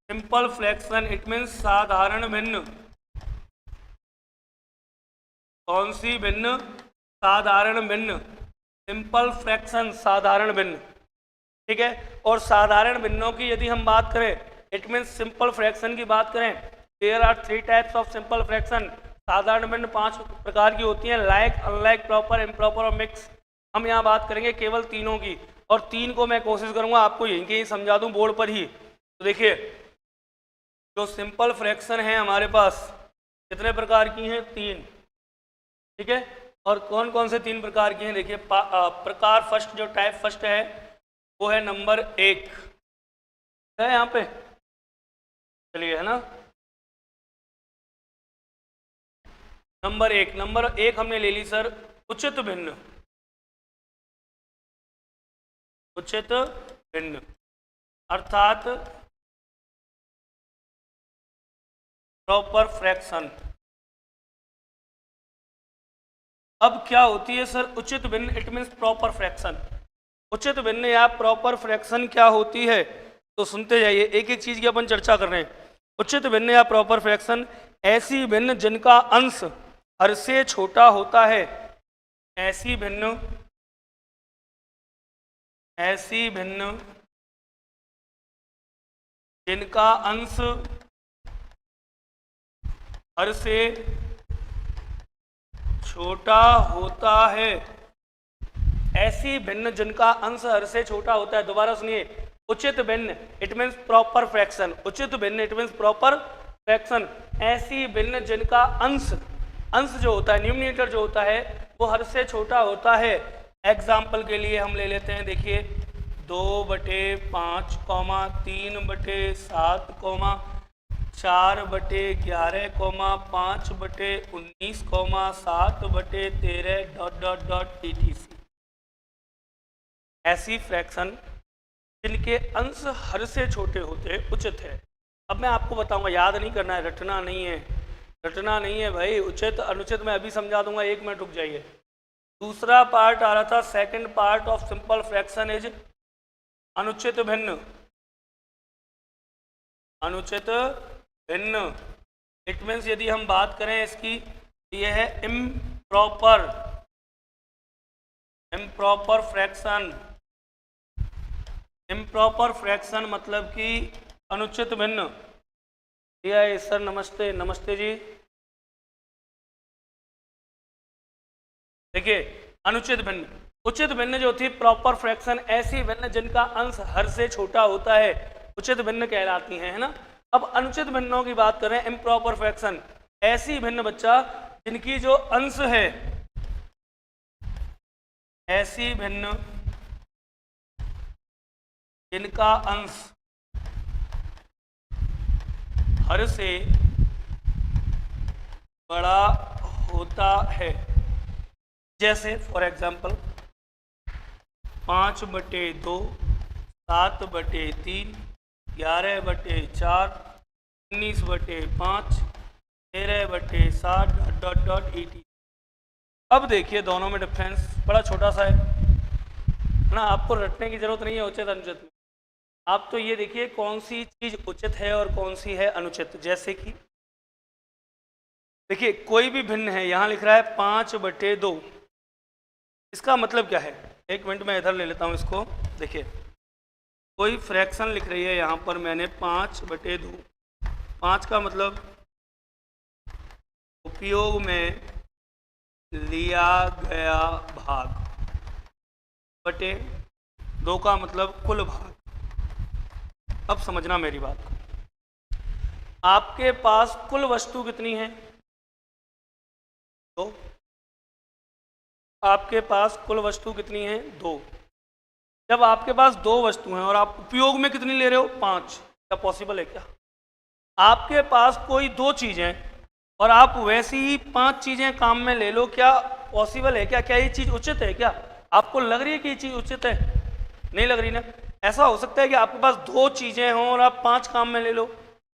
[SPEAKER 1] Simple fraction it means साधारण भिन्न। कौन सी भिन्न, साधारण भिन्न। सिंपल फ्रैक्शन साधारण भिन्न। ठीक है, और साधारण भिन्नों की यदि हम बात करें, इट मीन्स सिंपल फ्रैक्शन की बात करें, there are 3 types of simple fraction. साधारण भिन्न 5 प्रकार की होती हैं, लाइक, अनलाइक, प्रॉपर, इम्प्रॉपर और मिक्स। हम यहाँ बात करेंगे केवल तीनों की, और 3 को मैं कोशिश करूँगा आपको यहीं के ही समझा दूँ बोर्ड पर ही। तो देखिए जो सिंपल फ्रैक्शन है हमारे पास कितने प्रकार की हैं, 3। ठीक है, और कौन कौन से 3 प्रकार की हैं, देखिए प्रकार फर्स्ट, जो टाइप फर्स्ट है वो है नंबर 1 है यहाँ पे। चलिए, है ना, नंबर 1 हमने ले ली सर, उचित भिन्न। उचित भिन्न अर्थात प्रॉपर फ्रैक्शन। अब क्या होती है सर उचित भिन्न, इट मीन्स प्रॉपर फ्रैक्शन। उचित भिन्न या प्रॉपर फ्रैक्शन क्या होती है, तो सुनते जाइए, एक एक चीज की अपन चर्चा कर रहे हैं। उचित भिन्न या प्रॉपर फ्रैक्शन ऐसी भिन्न जिनका अंश हर से छोटा होता है। ऐसी भिन्न जिनका अंश हर से छोटा होता है। ऐसी भिन्न जिनका अंश हर से छोटा होता है। दोबारा सुनिए, उचित भिन्न इट मीन्स प्रॉपर फ्रैक्शन। उचित भिन्न इट मीन्स प्रॉपर फ्रैक्शन ऐसी भिन्न जिनका अंश जो होता है, न्यूमरेटर जो होता है वो हर से छोटा होता है। एग्जाम्पल के लिए हम ले लेते हैं, देखिए 2/5, 3/7, 4/11, 5/19, 7/13 etc। ऐसी फ्रैक्शन जिनके अंश हर से छोटे होते उचित है। अब मैं आपको बताऊंगा, याद नहीं करना है, रटना नहीं है भाई। उचित अनुचित मैं अभी समझा दूंगा, 1 मिनट रुक जाइए। दूसरा पार्ट आ रहा था, second part of simple fraction is अनुचित भिन्न। अनुचित भिन्न इट मीन्स यदि हम बात करें इसकी, यह है इम्प्रॉपर फ्रैक्शन। इम्प्रॉपर फ्रैक्शन मतलब कि अनुचित भिन्न। सर नमस्ते जी। देखिए अनुचित भिन्न, उचित भिन्न जो थी प्रॉपर फ्रैक्शन, ऐसी भिन्न जिनका अंश हर से छोटा होता है उचित भिन्न कहलाती हैं, है ना। अब अनुचित भिन्नों की बात करें, इम्प्रॉपर फ्रैक्शन ऐसी भिन्न बच्चा जिनकी जो अंश है, ऐसी भिन्न जिनका अंश हर से बड़ा होता है। जैसे फॉर एग्जाम्पल 5/2, 7/3, 11/4, 19/5, 13/7 etc। अब देखिए दोनों में डिफरेंस बड़ा छोटा सा है ना, आपको रटने की जरूरत नहीं है उचित अनुचित में। आप तो ये देखिए कौन सी चीज उचित है और कौन सी है अनुचित। जैसे कि देखिए कोई भी भिन्न है, यहाँ लिख रहा है 5/2, इसका मतलब क्या है, 1 मिनट में इधर ले लेता हूँ इसको। देखिए कोई फ्रैक्शन लिख रही है यहाँ पर मैंने 5/2, 5 का मतलब उपयोग में लिया गया भाग बटे 2 का मतलब कुल भाग। अब समझना मेरी बात को, आपके पास कुल वस्तु कितनी है? 2। आपके पास कुल वस्तु कितनी है? 2। जब आपके पास 2 वस्तु हैं और आप उपयोग में कितनी ले रहे हो? 5। क्या पॉसिबल है क्या? आपके पास कोई 2 चीज़ें और आप वैसी ही 5 चीज़ें काम में ले लो, क्या पॉसिबल है क्या? क्या ये चीज़ उचित है क्या? आपको लग रही है कि ये चीज़ उचित है? नहीं लग रही ना। ऐसा हो सकता है कि आपके पास 2 चीज़ें हों और आप 5 काम में ले लो?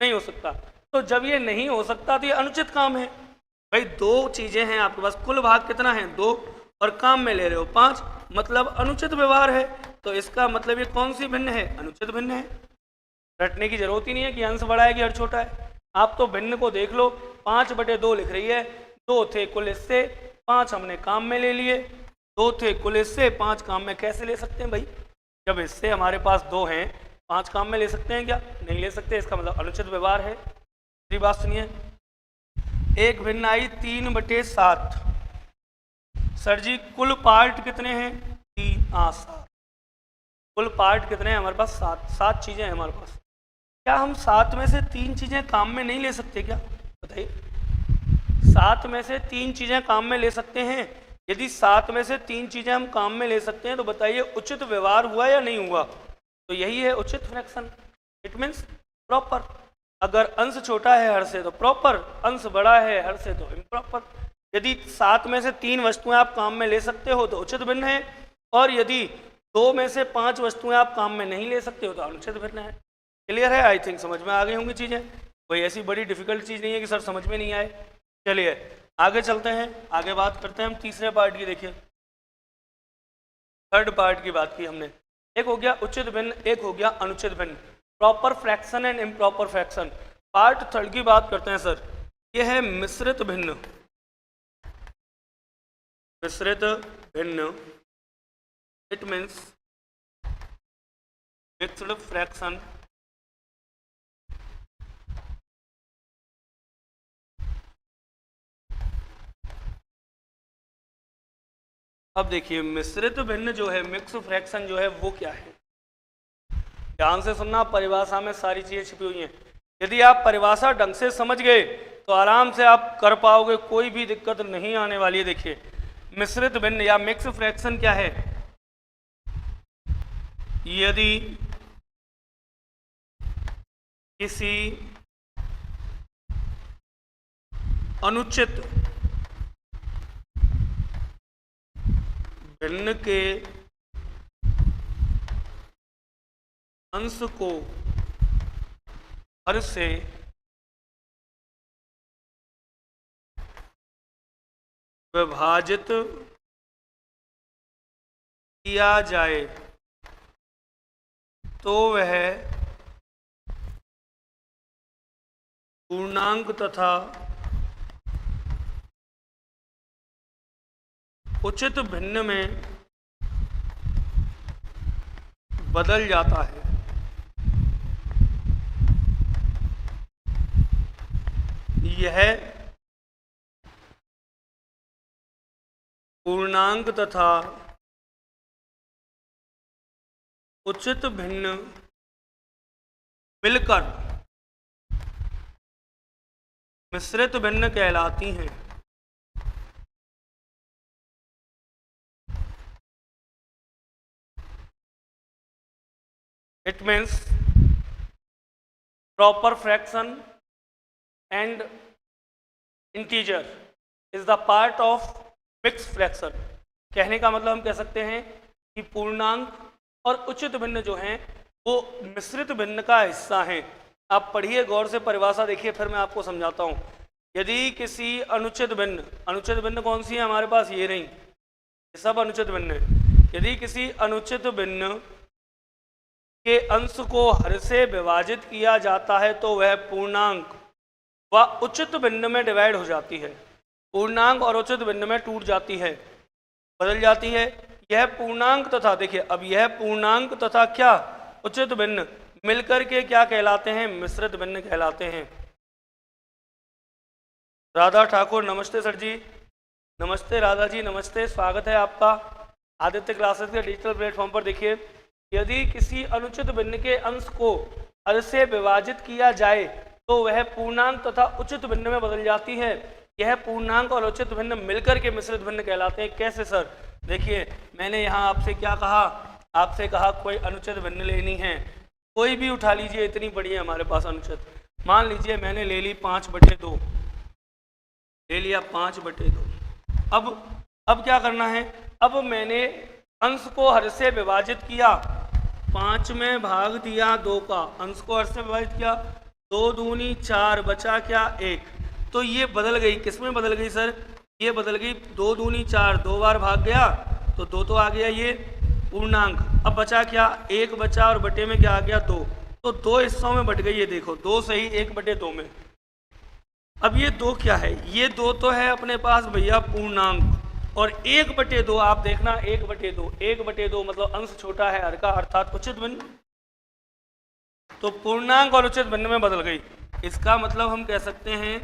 [SPEAKER 1] नहीं हो सकता। तो जब ये नहीं हो सकता तो ये अनुचित काम है। भाई 2 चीज़ें हैं आपके पास, कुल भाग कितना है? 2, और काम में ले रहे हो 5, मतलब अनुचित व्यवहार है। तो इसका मतलब ये कौन सी भिन्न है? अनुचित भिन्न है। रटने की जरूरत ही नहीं है कि अंश बड़ा है कि हर छोटा है। आप तो भिन्न को देख लो, 5/2 लिख रही है। 2 थे कुल हिस्से, 5 हमने काम में ले लिए। 2 थे कुल हिस्से, 5 काम में कैसे ले सकते हैं भाई? जब हिस्से हमारे पास 2 हैं, 5 काम में ले सकते हैं क्या? नहीं ले सकते। इसका मतलब अनुचित व्यवहार है। दूसरी बात सुनिए, एक भिन्न आई 3/7। सर जी कुल पार्ट कितने हैं? 7। कुल पार्ट कितने हैं हमारे पास? 7 चीज़ें हैं हमारे पास। क्या हम 7 में से 3 चीज़ें काम में नहीं ले सकते क्या? बताइए। 7 में से 3 चीज़ें काम में ले सकते हैं। यदि 7 में से 3 चीज़ें हम काम में ले सकते हैं तो बताइए उचित व्यवहार हुआ या नहीं हुआ? तो यही है उचित फ्रैक्शन। It means proper. अगर अंश छोटा है हर से तो प्रॉपर, अंश बड़ा है हर से तो इम्प्रॉपर। यदि 7 में से 3 वस्तुएं आप काम में ले सकते हो तो उचित भिन्न है, और यदि 2 में से 5 वस्तुएं आप काम में नहीं ले सकते हो तो अनुचित भिन्न है। क्लियर है? आई थिंक समझ में आ गई होंगी चीज़ें। कोई ऐसी बड़ी डिफिकल्ट चीज़ नहीं है कि सर समझ में नहीं आए। चलिए आगे चलते हैं, आगे बात करते हैं हम तीसरे पार्ट की। देखिए थर्ड पार्ट की बात की हमने। एक हो गया उचित भिन्न, एक हो गया अनुचित भिन्न। Proper fraction and improper fraction. Part third की बात करते हैं सर। यह है मिश्रित भिन्न। मिश्रित भिन्न, इट मीन्स मिक्स्ड फ्रैक्शन अब देखिए मिश्रित भिन्न जो है, मिक्स फ्रैक्शन जो है वो क्या है? ध्यान से सुनना, परिभाषा में सारी चीजें छिपी हुई हैं। यदि आप परिभाषा ढंग से समझ गए तो आराम से आप कर पाओगे, कोई भी दिक्कत नहीं आने वाली है। देखिए मिश्रित भिन्न या मिक्स फ्रैक्शन क्या है? यदि किसी अनुचित भिन्न के अंश को हर से विभाजित किया जाए तो वह पूर्णांक तथा उचित भिन्न में बदल जाता है। यह पूर्णांक तथा उचित भिन्न मिलकर मिश्रित भिन्न कहलाती हैं। It means proper fraction and integer is the part of mixed fraction। कहने का मतलब हम कह सकते हैं कि पूर्णांक और उचित भिन्न जो हैं वो मिश्रित भिन्न का हिस्सा हैं। आप पढ़िए गौर से, परिभाषा देखिए, फिर मैं आपको समझाता हूँ। यदि किसी अनुचित भिन्न कौन सी है हमारे पास? ये नहीं, ये सब अनुचित भिन्न है। यदि किसी अनुचित भिन्न के अंश को हर से विभाजित किया जाता है तो वह पूर्णांक व उचित भिन्न में डिवाइड हो जाती है। पूर्णांक और उचित भिन्न में टूट जाती है, बदल जाती है। यह पूर्णांक तथा, देखिए अब यह पूर्णांक तथा क्या? उचित भिन्न मिलकर के क्या कहलाते हैं? मिश्रित भिन्न कहलाते हैं। राधा ठाकुर, नमस्ते सर जी। नमस्ते राधा जी, नमस्ते, स्वागत है आपका आदित्य क्लासेस के डिजिटल प्लेटफॉर्म पर। देखिए, यदि किसी अनुचित भिन्न के अंश को हर से विभाजित किया जाए तो वह पूर्णांक तथा उचित भिन्न में बदल जाती है। यह पूर्णांक और उचित भिन्न मिलकर के मिश्रित भिन्न कहलाते हैं। कैसे सर? देखिए, मैंने यहाँ आपसे क्या कहा, आपसे कहा कोई अनुचित भिन्न लेनी है, कोई भी उठा लीजिए, इतनी बड़ी है हमारे पास अनुचित। मान लीजिए मैंने ले ली 5/2, ले लिया 5/2। अब क्या करना है? अब मैंने अंश को हर से विभाजित किया, 5 में भाग दिया 2 का, अंश को हर से विभाजित किया, 2 दूनी 4, बचा क्या? 1। तो ये बदल गई, किस में बदल गई सर? ये बदल गई 2 दूनी 4, 2 बार भाग गया तो 2 तो आ गया ये पूर्णांक। अब बचा क्या? 1 बचा और बटे में क्या आ गया? 2। तो 2 हिस्सों में बट गई, ये देखो 2 सही 1/2 में। अब ये 2 क्या है? ये 2 तो है अपने पास भैया पूर्णांक, और 1/2 आप देखना, 1/2 मतलब अंश छोटा है हर का, अर्थात उचित भिन्न। तो पूर्णांक और उचित भिन्न में बदल गई। इसका मतलब हम कह सकते हैं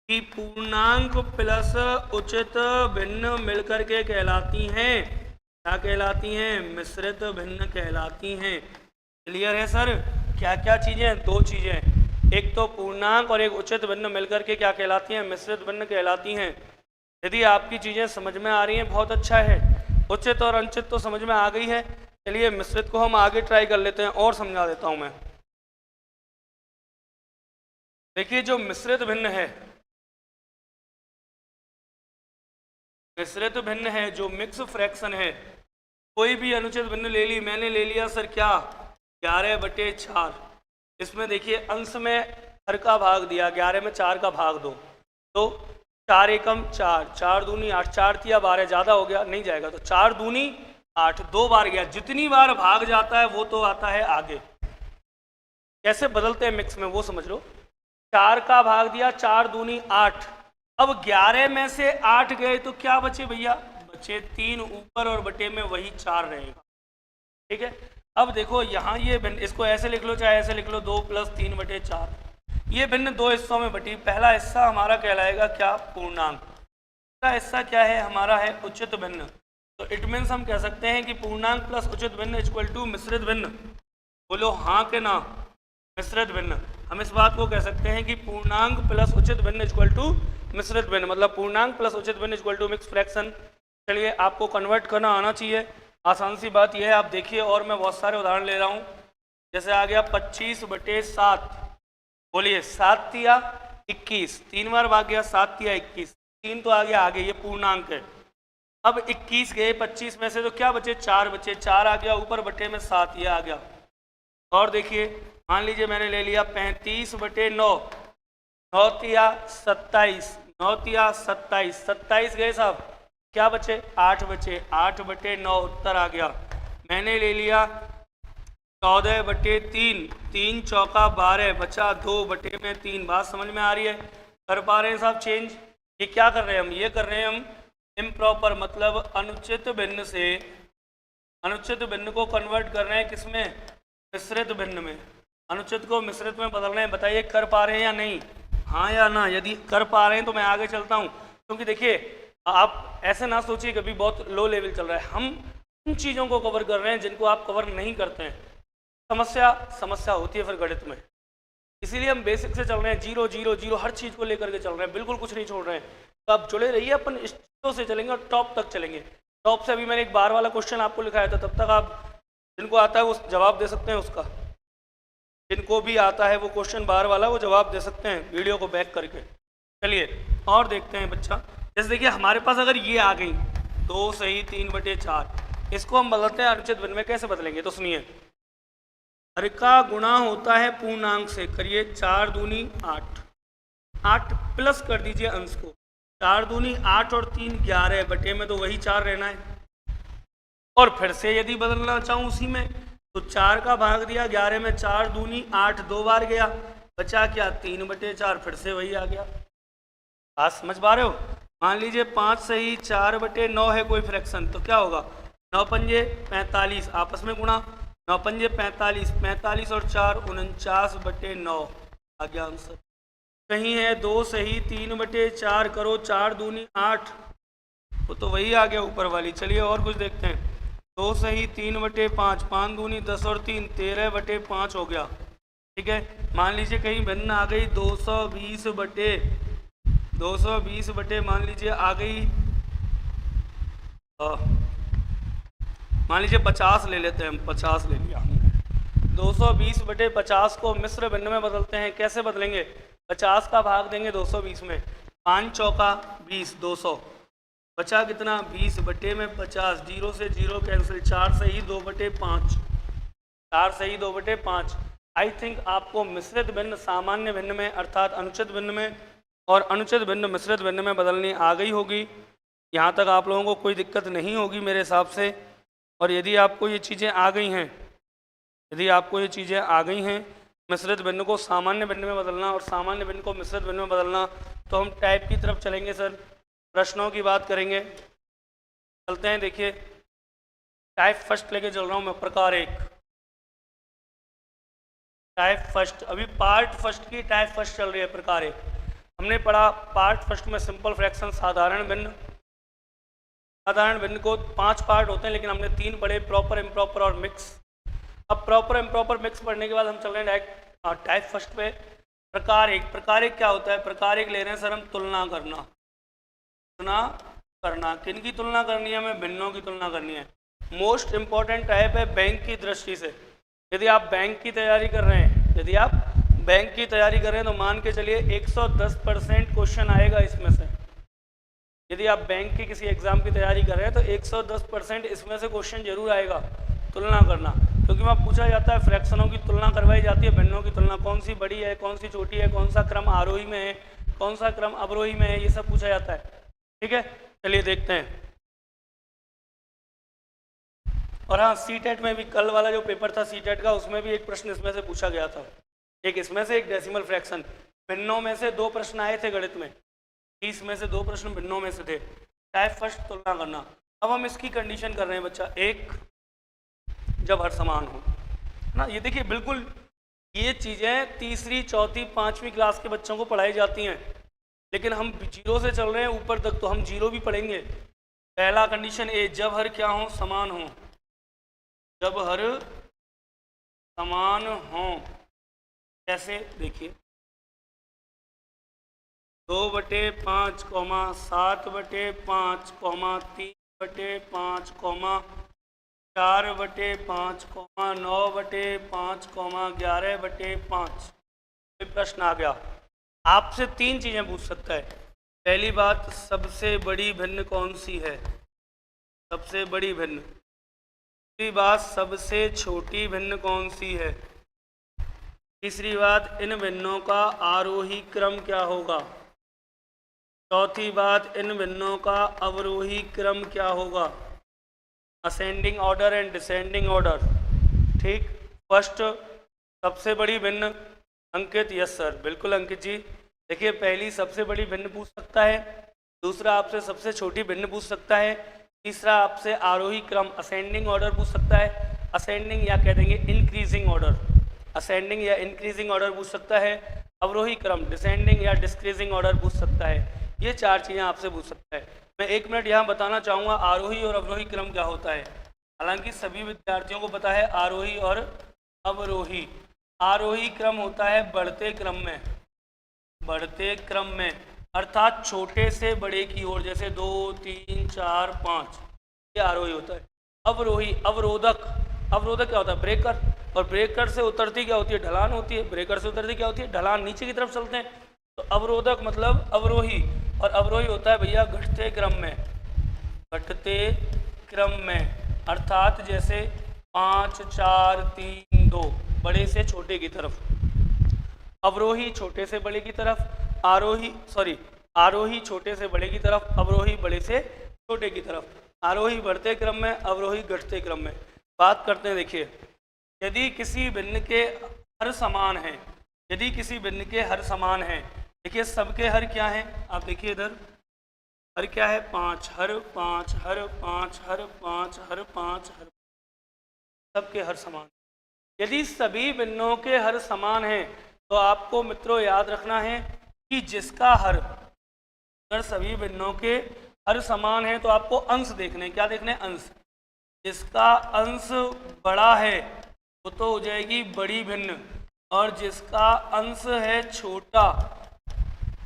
[SPEAKER 1] कि पूर्णांक प्लस उचित भिन्न मिलकर के कहलाती हैं, क्या कहलाती हैं? मिश्रित भिन्न कहलाती हैं। क्लियर है सर? क्या क्या चीजें? 2 चीजें, एक तो पूर्णांक और एक उचित भिन्न मिलकर के क्या कहलाती हैं? मिश्रित भिन्न कहलाती हैं। यदि आपकी चीजें समझ में आ रही हैं बहुत अच्छा है, उचित और अनुचित तो समझ में आ गई है। चलिए मिश्रित को हम आगे ट्राई कर लेते हैं और समझा देता हूं मैं। देखिए, जो मिश्रित भिन्न है, मिश्रित भिन्न है, जो मिक्स फ्रैक्शन है, कोई भी अनुचित भिन्न ले ली, मैंने ले लिया सर क्या? 11/4। इसमें देखिए अंश में हर का भाग दिया, 11 में 4 का भाग दो, तो 4 एकम 4, 4 दूनी 8, 4 तिया 12, ज़्यादा हो गया, नहीं जाएगा, तो 4 दूनी 8, 2 बार गया। जितनी बार भाग जाता है वो तो आता है आगे। कैसे बदलते हैं मिक्स में वो समझ लो। 4 का भाग दिया, 4 दूनी 8, अब 11 में से 8 गए तो क्या बचे भैया? बचे 3 ऊपर और बटे में वही 4 रहेगा। ठीक है, अब देखो यहाँ ये भिन्न, इसको ऐसे लिख लो चाहे ऐसे लिख लो, 2 + 3/4। ये भिन्न 2 हिस्सों में बटी। पहला हिस्सा हमारा कहलाएगा क्या? पूर्णांक। दूसरा हिस्सा क्या है हमारा? है उचित भिन्न। तो इट मीन्स हम कह सकते हैं कि पूर्णांक प्लस उचित भिन्न इक्वल टू मिश्रित भिन्न। बोलो हाँ के ना? मिश्रित भिन्न। हम इस बात को कह सकते हैं कि पूर्णांक प्लस उचित भिन्न इक्वल टू मिश्रित भिन्न, मतलब पूर्णांक प्लस उचित भिन्न इक्वल टू मिक्स फ्रैक्शन। चलिए, आपको कन्वर्ट करना आना चाहिए, आसान सी बात यह है। आप देखिए, और मैं बहुत सारे उदाहरण ले रहा हूँ। जैसे आ गया 25/7, बोलिए 7 तिया 21, 3 बार भाग गया, 7 तिया 21, 3 तो आ गया आगे, ये पूर्णांक है। अब 21 गए 25 में से, तो क्या बचे? 4 बचे, 4 आ गया ऊपर, बटे में 7, ये आ गया। और देखिए, मान लीजिए मैंने ले लिया 35/9, 9 तिया 27, 9 तिया 27, 27 गए साहब, क्या बचे? 8 बचे, 8/9 उत्तर आ गया। मैंने ले लिया 14/3, 3 चौका 12, बचा 2/3। बात समझ में आ रही है? कर पा रहे हैं साहब चेंज? ये क्या कर रहे हैं हम? ये कर रहे हैं हम इम्प्रॉपर, मतलब अनुचित भिन्न से अनुचित भिन्न को कन्वर्ट कर रहे हैं किसमें? मिश्रित भिन्न में। अनुचित को मिश्रित में बदल रहे हैं। बताइए कर पा रहे हैं या नहीं? हाँ या ना? यदि कर पा रहे हैं तो मैं आगे चलता हूँ, क्योंकि देखिए आप ऐसे ना सोचिए कभी बहुत लो लेवल चल रहा है। हम उन चीज़ों को कवर कर रहे हैं जिनको आप कवर नहीं करते हैं। समस्या होती है फिर गणित में, इसीलिए हम बेसिक से चल रहे हैं, 0 0 0 हर चीज़ को लेकर के चल रहे हैं, बिल्कुल कुछ नहीं छोड़ रहे हैं। तो आप जुड़े रहिए, अपन स्टेजों से चलेंगे और टॉप तक चलेंगे। टॉप से अभी मैंने एक बार वाला क्वेश्चन आपको लिखाया था, तब तक आप जिनको आता है वो जवाब दे सकते हैं उसका। जिनको भी आता है वो क्वेश्चन बार वाला वो जवाब दे सकते हैं वीडियो को बैक करके। चलिए और देखते हैं बच्चा। जैसे देखिए हमारे पास अगर ये आ गई 2 सही 3/4, इसको हम बदलते हैं अनुचित भिन्न में। कैसे बदलेंगे? तो सुनिए, हर का गुणा होता है पूर्णांक से। करिए 4 दूनी 8, 8 प्लस कर दीजिए अंश को, 4 दूनी 8 और 3 11, बटे में तो वही 4 रहना है। और फिर से यदि बदलना चाहूँ उसी में, तो 4 का भाग दिया, 11 में 4 दूनी 8, 2 बार गया, बचा क्या? 3/4, फिर से वही आ गया। बात समझ पा रहे हो? मान लीजिए 5 सही 4/9 है कोई फ्रैक्शन, तो क्या होगा? 9 पंजे 45, आपस में गुणा, 9 पंजे 45, 45 और 4 49/9 आ गया आंसर। कहीं है 2 सही 3/4 करो, 4 दूनी 8, वो तो वही आ गया ऊपर वाली। चलिए और कुछ देखते हैं। 2 सही 3/5, 5 दूनी 10 और 3 13/5 हो गया। ठीक है, मान लीजिए कहीं भिन्न आ गई 220 मान लीजिए आ गई, मान लीजिए 50 ले लेते हैं हम, 50 ले लिया हमने। 220/50 को मिश्र भिन्न में बदलते हैं। कैसे बदलेंगे? 50 का भाग देंगे 220 में, 5 चौका 20, 200 बचा कितना 20/50, 0 से 0 कैंसिल, 4 सही 2/5, 4 सही 2/5। आई थिंक आपको मिश्रित भिन्न सामान्य भिन्न में अर्थात अनुचित भिन्न में और अनुचित भिन्न मिश्रित भिन्न में बदलनी आ गई होगी। यहाँ तक आप लोगों को कोई दिक्कत नहीं होगी मेरे हिसाब से। और यदि आपको ये चीज़ें आ गई हैं, यदि आपको ये चीज़ें आ गई हैं, मिश्रित भिन्न को सामान्य भिन्न में बदलना और सामान्य भिन्न को मिश्रित भिन्न में बदलना, तो हम टाइप की तरफ चलेंगे सर, प्रश्नों की बात करेंगे। चलते हैं, देखिए टाइप फर्स्ट लेके चल रहा हूँ मैं, प्रकार 1 टाइप फर्स्ट। अभी पार्ट फर्स्ट की टाइप फर्स्ट चल रही है, प्रकार 1। हमने पढ़ा पार्ट फर्स्ट में सिंपल फ्रैक्शन, साधारण भिन्न। साधारण भिन्न को 5 पार्ट होते हैं, लेकिन हमने 3 पढ़े, प्रॉपर, इम्प्रॉपर और मिक्स। अब प्रॉपर इम्प्रॉपर मिक्स पढ़ने के बाद हम चल रहे हैं डायरेक्ट टाइप फर्स्ट पे, प्रकार 1। प्रकार 1 क्या होता है? प्रकार 1 ले रहे हैं सर हम, तुलना करना। तुलना करना किन की तुलना करनी है? हमें भिन्नों की तुलना करनी है। मोस्ट इंपॉर्टेंट टाइप है बैंक की दृष्टि से। यदि आप बैंक की तैयारी कर रहे हैं, यदि आप बैंक की तैयारी कर रहे हैं तो मान के चलिए 110% क्वेश्चन आएगा इसमें से। यदि आप बैंक की किसी एग्जाम की तैयारी कर रहे हैं तो 110% इसमें से क्वेश्चन जरूर आएगा, तुलना करना। क्योंकि वहाँ पूछा जाता है, फ्रैक्शनों की तुलना करवाई जाती है, भिन्नों की तुलना, कौन सी बड़ी है, कौन सी छोटी है, कौन सा क्रम आरोही में है, कौन सा क्रम अवरोही में है, ये सब पूछा जाता है। ठीक है, चलिए देखते हैं। और हाँ, सीटेट में भी कल वाला जो पेपर था सीटेट का, उसमें भी एक प्रश्न इसमें से पूछा गया था, एक इसमें से, एक डेसिमल फ्रैक्शन। भिन्नों में से 2 प्रश्न आए थे गणित में, 30 में से 2 प्रश्न भिन्नों में से थे। टाइप फर्स्ट तुलना करना। अब हम इसकी कंडीशन कर रहे हैं बच्चा, 1 जब हर समान हो ना। ये देखिए बिल्कुल ये चीज़ें तीसरी, चौथी, 5वीं क्लास के बच्चों को पढ़ाई जाती हैं, लेकिन हम 0 से चल रहे हैं ऊपर तक, तो हम 0 भी पढ़ेंगे। पहला कंडीशन ए, जब हर क्या हो? समान हो। जब हर समान हो, कैसे? देखिए 2/5, 7/5, 3/5, 4/5, 9/5, 11/5। प्रश्न आ गया, आपसे 3 चीजें पूछ सकता है। पहली बात, सबसे बड़ी भिन्न कौन सी है? सबसे बड़ी भिन्न। दूसरी बात, सबसे छोटी भिन्न कौन सी है? तीसरी बात, इन भिन्नों का आरोही क्रम क्या होगा? चौथी बात, इन भिन्नों का अवरोही क्रम क्या होगा? Ascending order and descending order. ठीक, फर्स्ट सबसे बड़ी भिन्न। अंकित, यस सर, बिल्कुल अंकित जी। देखिए पहली सबसे बड़ी भिन्न पूछ सकता है, दूसरा आपसे सबसे छोटी भिन्न पूछ सकता है, तीसरा आपसे आरोही क्रम असेंडिंग ऑर्डर पूछ सकता है। असेंडिंग या कह देंगे इंक्रीजिंग ऑर्डर, असेंडिंग या इंक्रीजिंग ऑर्डर पूछ सकता है। अवरोही क्रम डिसेंडिंग या डिस्क्रीजिंग ऑर्डर पूछ सकता है। ये 4 चीज़ें आपसे पूछ सकता है। मैं 1 मिनट यहाँ बताना चाहूँगा आरोही और अवरोही क्रम क्या होता है। हालांकि सभी विद्यार्थियों को पता है आरोही और अवरोही। आरोही क्रम होता है बढ़ते क्रम में, बढ़ते क्रम में, अर्थात छोटे से बड़े की ओर, जैसे 2, 3, 4, 5, ये आरोही होता है। अवरोही, अवरोधक, अवरोधक क्या होता है? ब्रेकर, और ब्रेकर से उतरती क्या होती है? ढलान होती है। ब्रेकर से उतरती क्या होती है? ढलान, नीचे की तरफ चलते हैं। तो अवरोधक मतलब अवरोही, और अवरोही होता है भैया घटते क्रम में, घटते क्रम में, अर्थात जैसे 5, 4, 3, 2, बड़े से छोटे की तरफ। अवरोही छोटे से बड़े की तरफ, आरोही छोटे से बड़े की तरफ, अवरोही बड़े से छोटे की तरफ। आरोही बढ़ते क्रम में, अवरोही घटते क्रम में। बात करते हैं, देखिए यदि किसी भिन्न के हर समान है, यदि किसी भिन्न के हर समान है, देखिए सबके हर क्या है? आप देखिए इधर हर क्या है? 5, हर 5, हर 5, हर 5, हर 5, हर, सबके हर समान। यदि सभी भिन्नों के हर समान हैं तो आपको मित्रों याद रखना है कि जिसका हर, अगर सभी भिन्नों के हर समान है तो आपको अंश देखने, क्या देखने, अंश। जिसका अंश बड़ा है वो तो हो जाएगी बड़ी भिन्न, और जिसका अंश है छोटा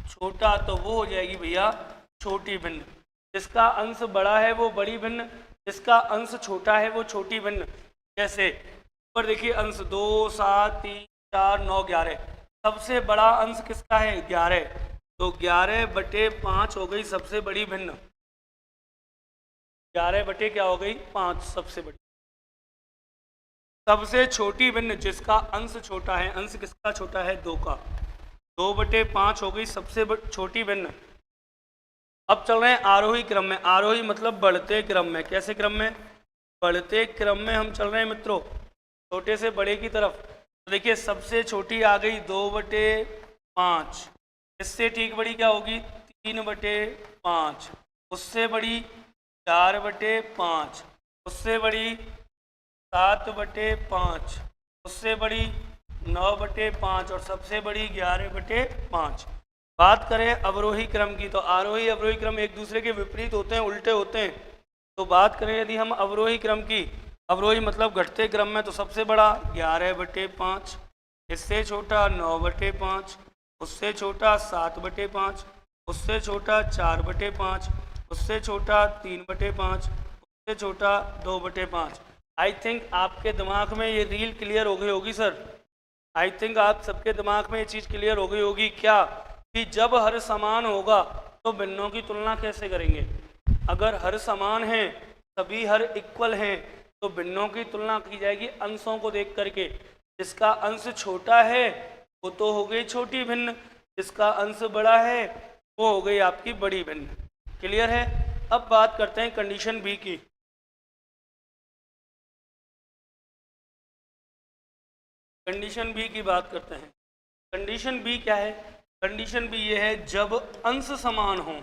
[SPEAKER 1] छोटा तो वो हो जाएगी भैया छोटी भिन्न। जिसका अंश बड़ा है वो बड़ी भिन्न, जिसका अंश छोटा है वो छोटी भिन्न। जैसे ऊपर देखिए अंश 2, 7, 3, 4, 9, 11। सबसे बड़ा अंश किसका है, 11, तो 11/5 हो गई सबसे बड़ी भिन्न। 11 बटे क्या हो गई, 5 सबसे बड़ी। सबसे छोटी भिन्न जिसका अंश छोटा है, अंश किसका छोटा है, 2 का, 2/5 हो गई सबसे छोटी भिन्न। अब चल रहे हैं आरोही क्रम में। आरोही मतलब बढ़ते क्रम में। कैसे क्रम में, बढ़ते क्रम में हम चल रहे हैं मित्रों, छोटे से बड़े की तरफ। तो देखिए सबसे छोटी आ गई 2/5, इससे ठीक बड़ी क्या होगी, 3/5, उससे बड़ी 4/5, उससे बड़ी 7/5, उससे बड़ी 9/5 और सबसे बड़ी 11/5। बात करें अवरोही क्रम की, तो आरोही अवरोही क्रम एक दूसरे के विपरीत होते हैं, उल्टे होते हैं। तो बात करें यदि हम अवरोही क्रम की, अवरोही मतलब घटते क्रम में, तो सबसे बड़ा 11/5, इससे छोटा 9/5, उससे छोटा 7/5, उससे छोटा 4/5, उससे छोटा 3/5, उससे छोटा 2/5। आई थिंक आपके दिमाग में ये रील क्लियर हो गई होगी सर। आई थिंक आप सबके दिमाग में ये चीज़ क्लियर हो गई होगी क्या, कि जब हर समान होगा तो भिन्नों की तुलना कैसे करेंगे। अगर हर समान हैं, सभी हर इक्वल हैं, तो भिन्नों की तुलना की जाएगी अंशों को देख करके। जिसका अंश छोटा है वो तो हो गई छोटी भिन्न, जिसका अंश बड़ा है वो हो गई आपकी बड़ी भिन्न। क्लियर है। अब बात करते हैं कंडीशन बी की। कंडीशन बी की बात करते हैं। कंडीशन बी क्या है, कंडीशन बी ये है जब अंश समान हो,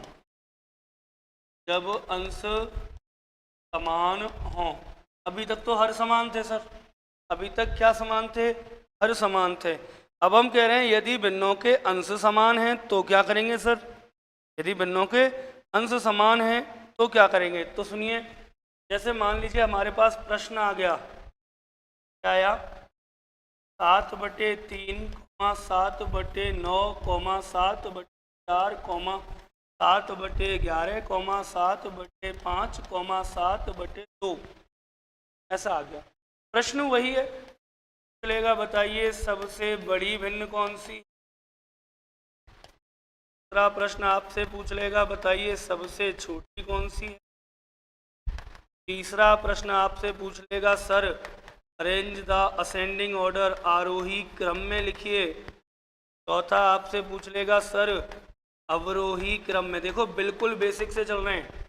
[SPEAKER 1] जब अंश समान हो। अभी तक तो हर समान थे सर, अभी तक क्या समान थे, हर समान थे। अब हम कह रहे हैं यदि भिन्नों के अंश समान हैं तो क्या करेंगे सर, यदि भिन्नों के अंश समान हैं तो क्या करेंगे। तो सुनिए, जैसे मान लीजिए हमारे पास प्रश्न आ गया, क्या आया, 7/3, 7/9, 7/4, 7/11, 7/5, 7/2, ऐसा आ गया। प्रश्न वही है, चलेगा बताइए सबसे बड़ी भिन्न कौन सी। दूसरा प्रश्न आपसे पूछ लेगा बताइए सबसे छोटी कौन सी है। तीसरा प्रश्न आपसे पूछ लेगा sir arrange the ascending order, आरोही क्रम में लिखिए। चौथा आपसे पूछ लेगा सर अवरोही क्रम में। देखो बिल्कुल बेसिक से चल रहे हैं।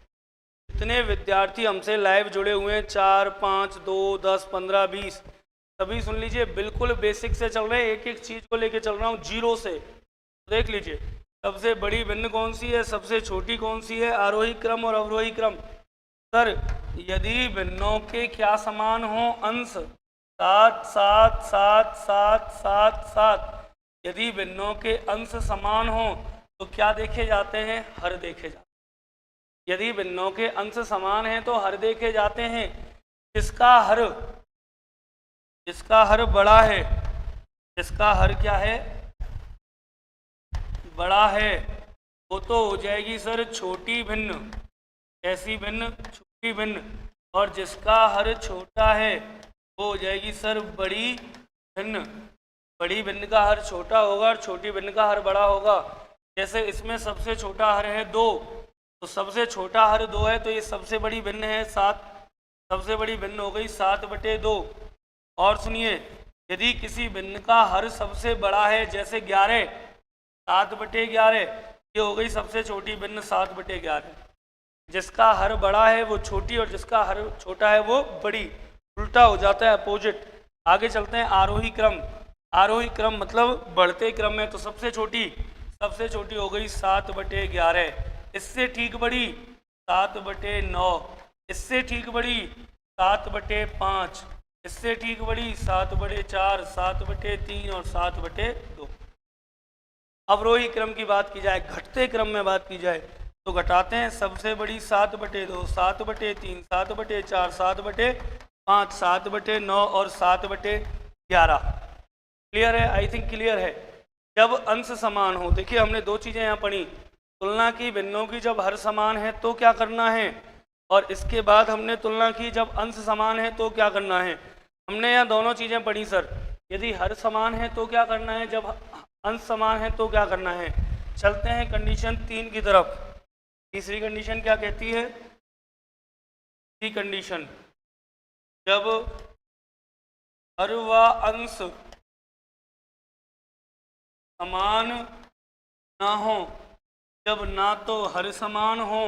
[SPEAKER 1] इतने विद्यार्थी हमसे लाइव जुड़े हुए हैं, 4, 5, 2, 10, 15, 20, सभी सुन लीजिए बिल्कुल बेसिक से चल रहे हैं। एक एक चीज़ को लेके चल रहा हूँ जीरो से। तो देख लीजिए सबसे बड़ी भिन्न कौन सी है, सबसे छोटी कौन सी है, आरोही क्रम और अवरोही क्रम। सर यदि भिन्नों के क्या समान हो, अंश 7, 7, 7, 7, 7, 7। यदि भिन्नों के अंश समान हो तो क्या देखे जाते हैं, हर देखे जाते हैं। यदि भिन्नों के अंश समान हैं तो हर देखे जाते हैं। जिसका हर बड़ा है, जिसका हर क्या है, बड़ा है, वो तो हो जाएगी सर छोटी भिन्न। कैसी भिन्न, छोटी भिन्न। और जिसका हर छोटा है वो हो जाएगी सर बड़ी भिन्न। बड़ी भिन्न का हर छोटा होगा और छोटी भिन्न का हर बड़ा होगा। जैसे इसमें सबसे छोटा हर है 2, तो सबसे छोटा हर 2 है, तो ये सबसे बड़ी भिन्न है 7, सबसे बड़ी भिन्न हो गई 7/2। और सुनिए यदि किसी भिन्न का हर सबसे बड़ा है, जैसे 11, 7/11, ये हो गई सबसे छोटी भिन्न 7/11। जिसका हर बड़ा है वो छोटी और जिसका हर छोटा है वो बड़ी, उल्टा हो जाता है, अपोजिट। आगे चलते हैं आरोही क्रम। आरोही क्रम मतलब बढ़ते क्रम में, तो सबसे छोटी हो गई 7/11, इससे ठीक बड़ी 7/9, इससे ठीक बड़ी 7/5, इससे ठीक बड़ी 7/4, 7/3 और 7/2। अवरोही क्रम की बात की जाए, घटते क्रम में बात की जाए तो घटाते हैं सबसे बड़ी 7/2, 7/3, 7/4, 7/5, 7/9 और 7/11। क्लियर है? आई थिंक क्लियर है। जब अंश समान हो, देखिए हमने दो चीज़ें यहाँ पढ़ी, तुलना की भिन्नों की जब हर समान है तो क्या करना है, और इसके बाद हमने तुलना की जब अंश समान है तो क्या करना है। हमने यहाँ दोनों चीज़ें पढ़ी सर। यदि हर समान है तो क्या करना है, जब अंश समान है तो क्या करना है। चलते हैं कंडीशन 3 की तरफ। तीसरी कंडीशन क्या कहती है? तीसरी कंडीशन, जब हर व अंश समान ना हो, जब ना तो हर समान हो,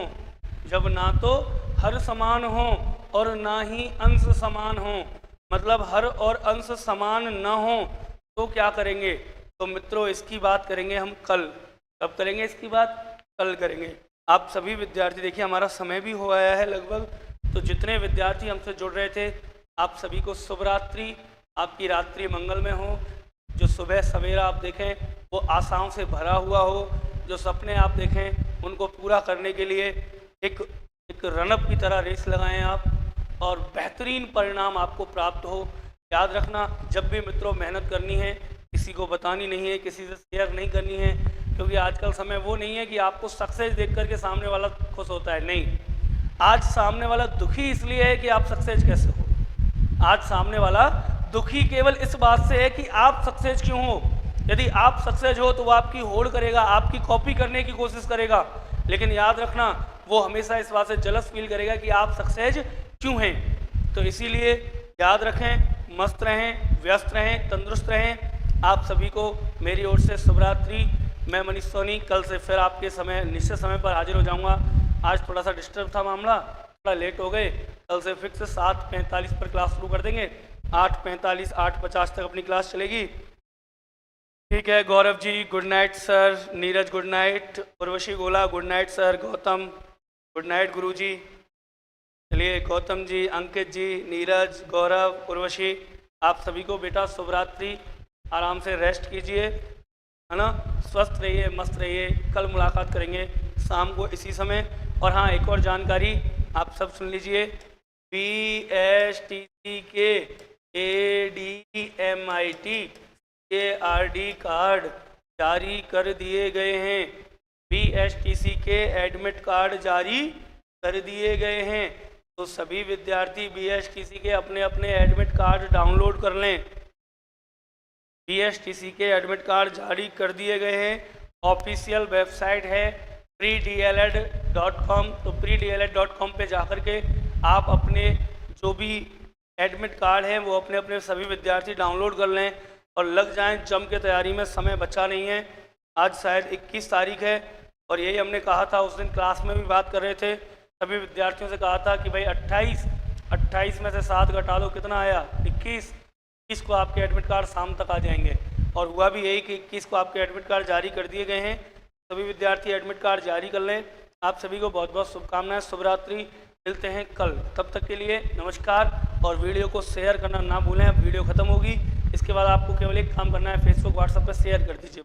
[SPEAKER 1] जब ना तो हर समान हो और ना ही अंश समान हो, मतलब हर और अंश समान न हो तो क्या करेंगे। तो मित्रों इसकी बात करेंगे हम कल। कब करेंगे इसकी बात? कल करेंगे। आप सभी विद्यार्थी, देखिए हमारा समय भी हो आया है लगभग, तो जितने विद्यार्थी हमसे जुड़ रहे थे आप सभी को शुभ रात्रि, आपकी रात्रि मंगल में हो। जो सुबह सवेरा आप देखें वो आशाओं से भरा हुआ हो, जो सपने आप देखें उनको पूरा करने के लिए एक रनअप की तरह रेस लगाएं आप, और बेहतरीन परिणाम आपको प्राप्त हो। याद रखना, जब भी मित्रों मेहनत करनी है किसी को बतानी नहीं है, किसी से शेयर नहीं करनी है, क्योंकि आजकल समय वो नहीं है कि आपको सक्सेस देख करके सामने वाला खुश होता है। नहीं, आज सामने वाला दुखी इसलिए है कि आप सक्सेस कैसे हो। आज सामने वाला दुखी केवल इस बात से है कि आप सक्सेस क्यों हो। यदि आप सक्सेस हो तो वो आपकी होड़ करेगा, आपकी कॉपी करने की कोशिश करेगा, लेकिन याद रखना वो हमेशा इस बात से जलस फील करेगा कि आप सक्सेस क्यों हैं। तो इसीलिए याद रखें, मस्त रहें, व्यस्त रहें, तंदुरुस्त रहें। आप सभी को मेरी ओर से शुभ रात्रि। मैं मनीष सोनी कल से फिर आपके समय निश्चित समय पर हाजिर हो जाऊंगा। आज थोड़ा सा डिस्टर्ब था मामला, थोड़ा लेट हो गए। कल से फिक्स 7:45 पर क्लास शुरू कर देंगे। 8:45 8:50 तक अपनी क्लास चलेगी। ठीक है। Gaurav ji good night sir, Neeraj good night, Urvashi Gola good night sir, Gautam good night गुरुजी। चलिए गौतम जी, अंकित जी, नीरज, गौरव, उर्वशी, आप सभी को बेटा शुभ रात्रि। आराम से रेस्ट कीजिए, है ना। स्वस्थ रहिए, मस्त रहिए। कल मुलाकात करेंगे शाम को इसी समय। और हाँ, एक और जानकारी आप सब सुन लीजिए। BSTC के ADMIT KRD कार्ड जारी कर दिए गए हैं। BSTC के एडमिट कार्ड जारी कर दिए गए हैं। तो सभी विद्यार्थी BSTC के अपने अपने एडमिट कार्ड डाउनलोड कर लें। BSTC के एडमिट कार्ड जारी कर दिए गए हैं। ऑफिशियल वेबसाइट है predled.com। तो predled.com पे जाकर के आप अपने जो भी एडमिट कार्ड हैं वो अपने अपने सभी विद्यार्थी डाउनलोड कर लें और लग जाएं जम के तैयारी में। समय बचा नहीं है। आज शायद 21 तारीख है और यही हमने कहा था, उस दिन क्लास में भी बात कर रहे थे, सभी विद्यार्थियों से कहा था कि भाई 28 में से 7 घटा दो, कितना आया? 21 को आपके एडमिट कार्ड शाम तक आ जाएंगे। और हुआ भी यही कि 21 को आपके एडमिट कार्ड जारी कर दिए गए हैं। सभी विद्यार्थी एडमिट कार्ड जारी कर लें। आप सभी को बहुत बहुत शुभकामनाएं, शुभ रात्रि। मिलते हैं कल, तब तक के लिए नमस्कार। और वीडियो को शेयर करना ना भूलें। अब वीडियो ख़त्म होगी, इसके बाद आपको केवल एक काम करना है, फेसबुक व्हाट्सएप पर शेयर कर दीजिए।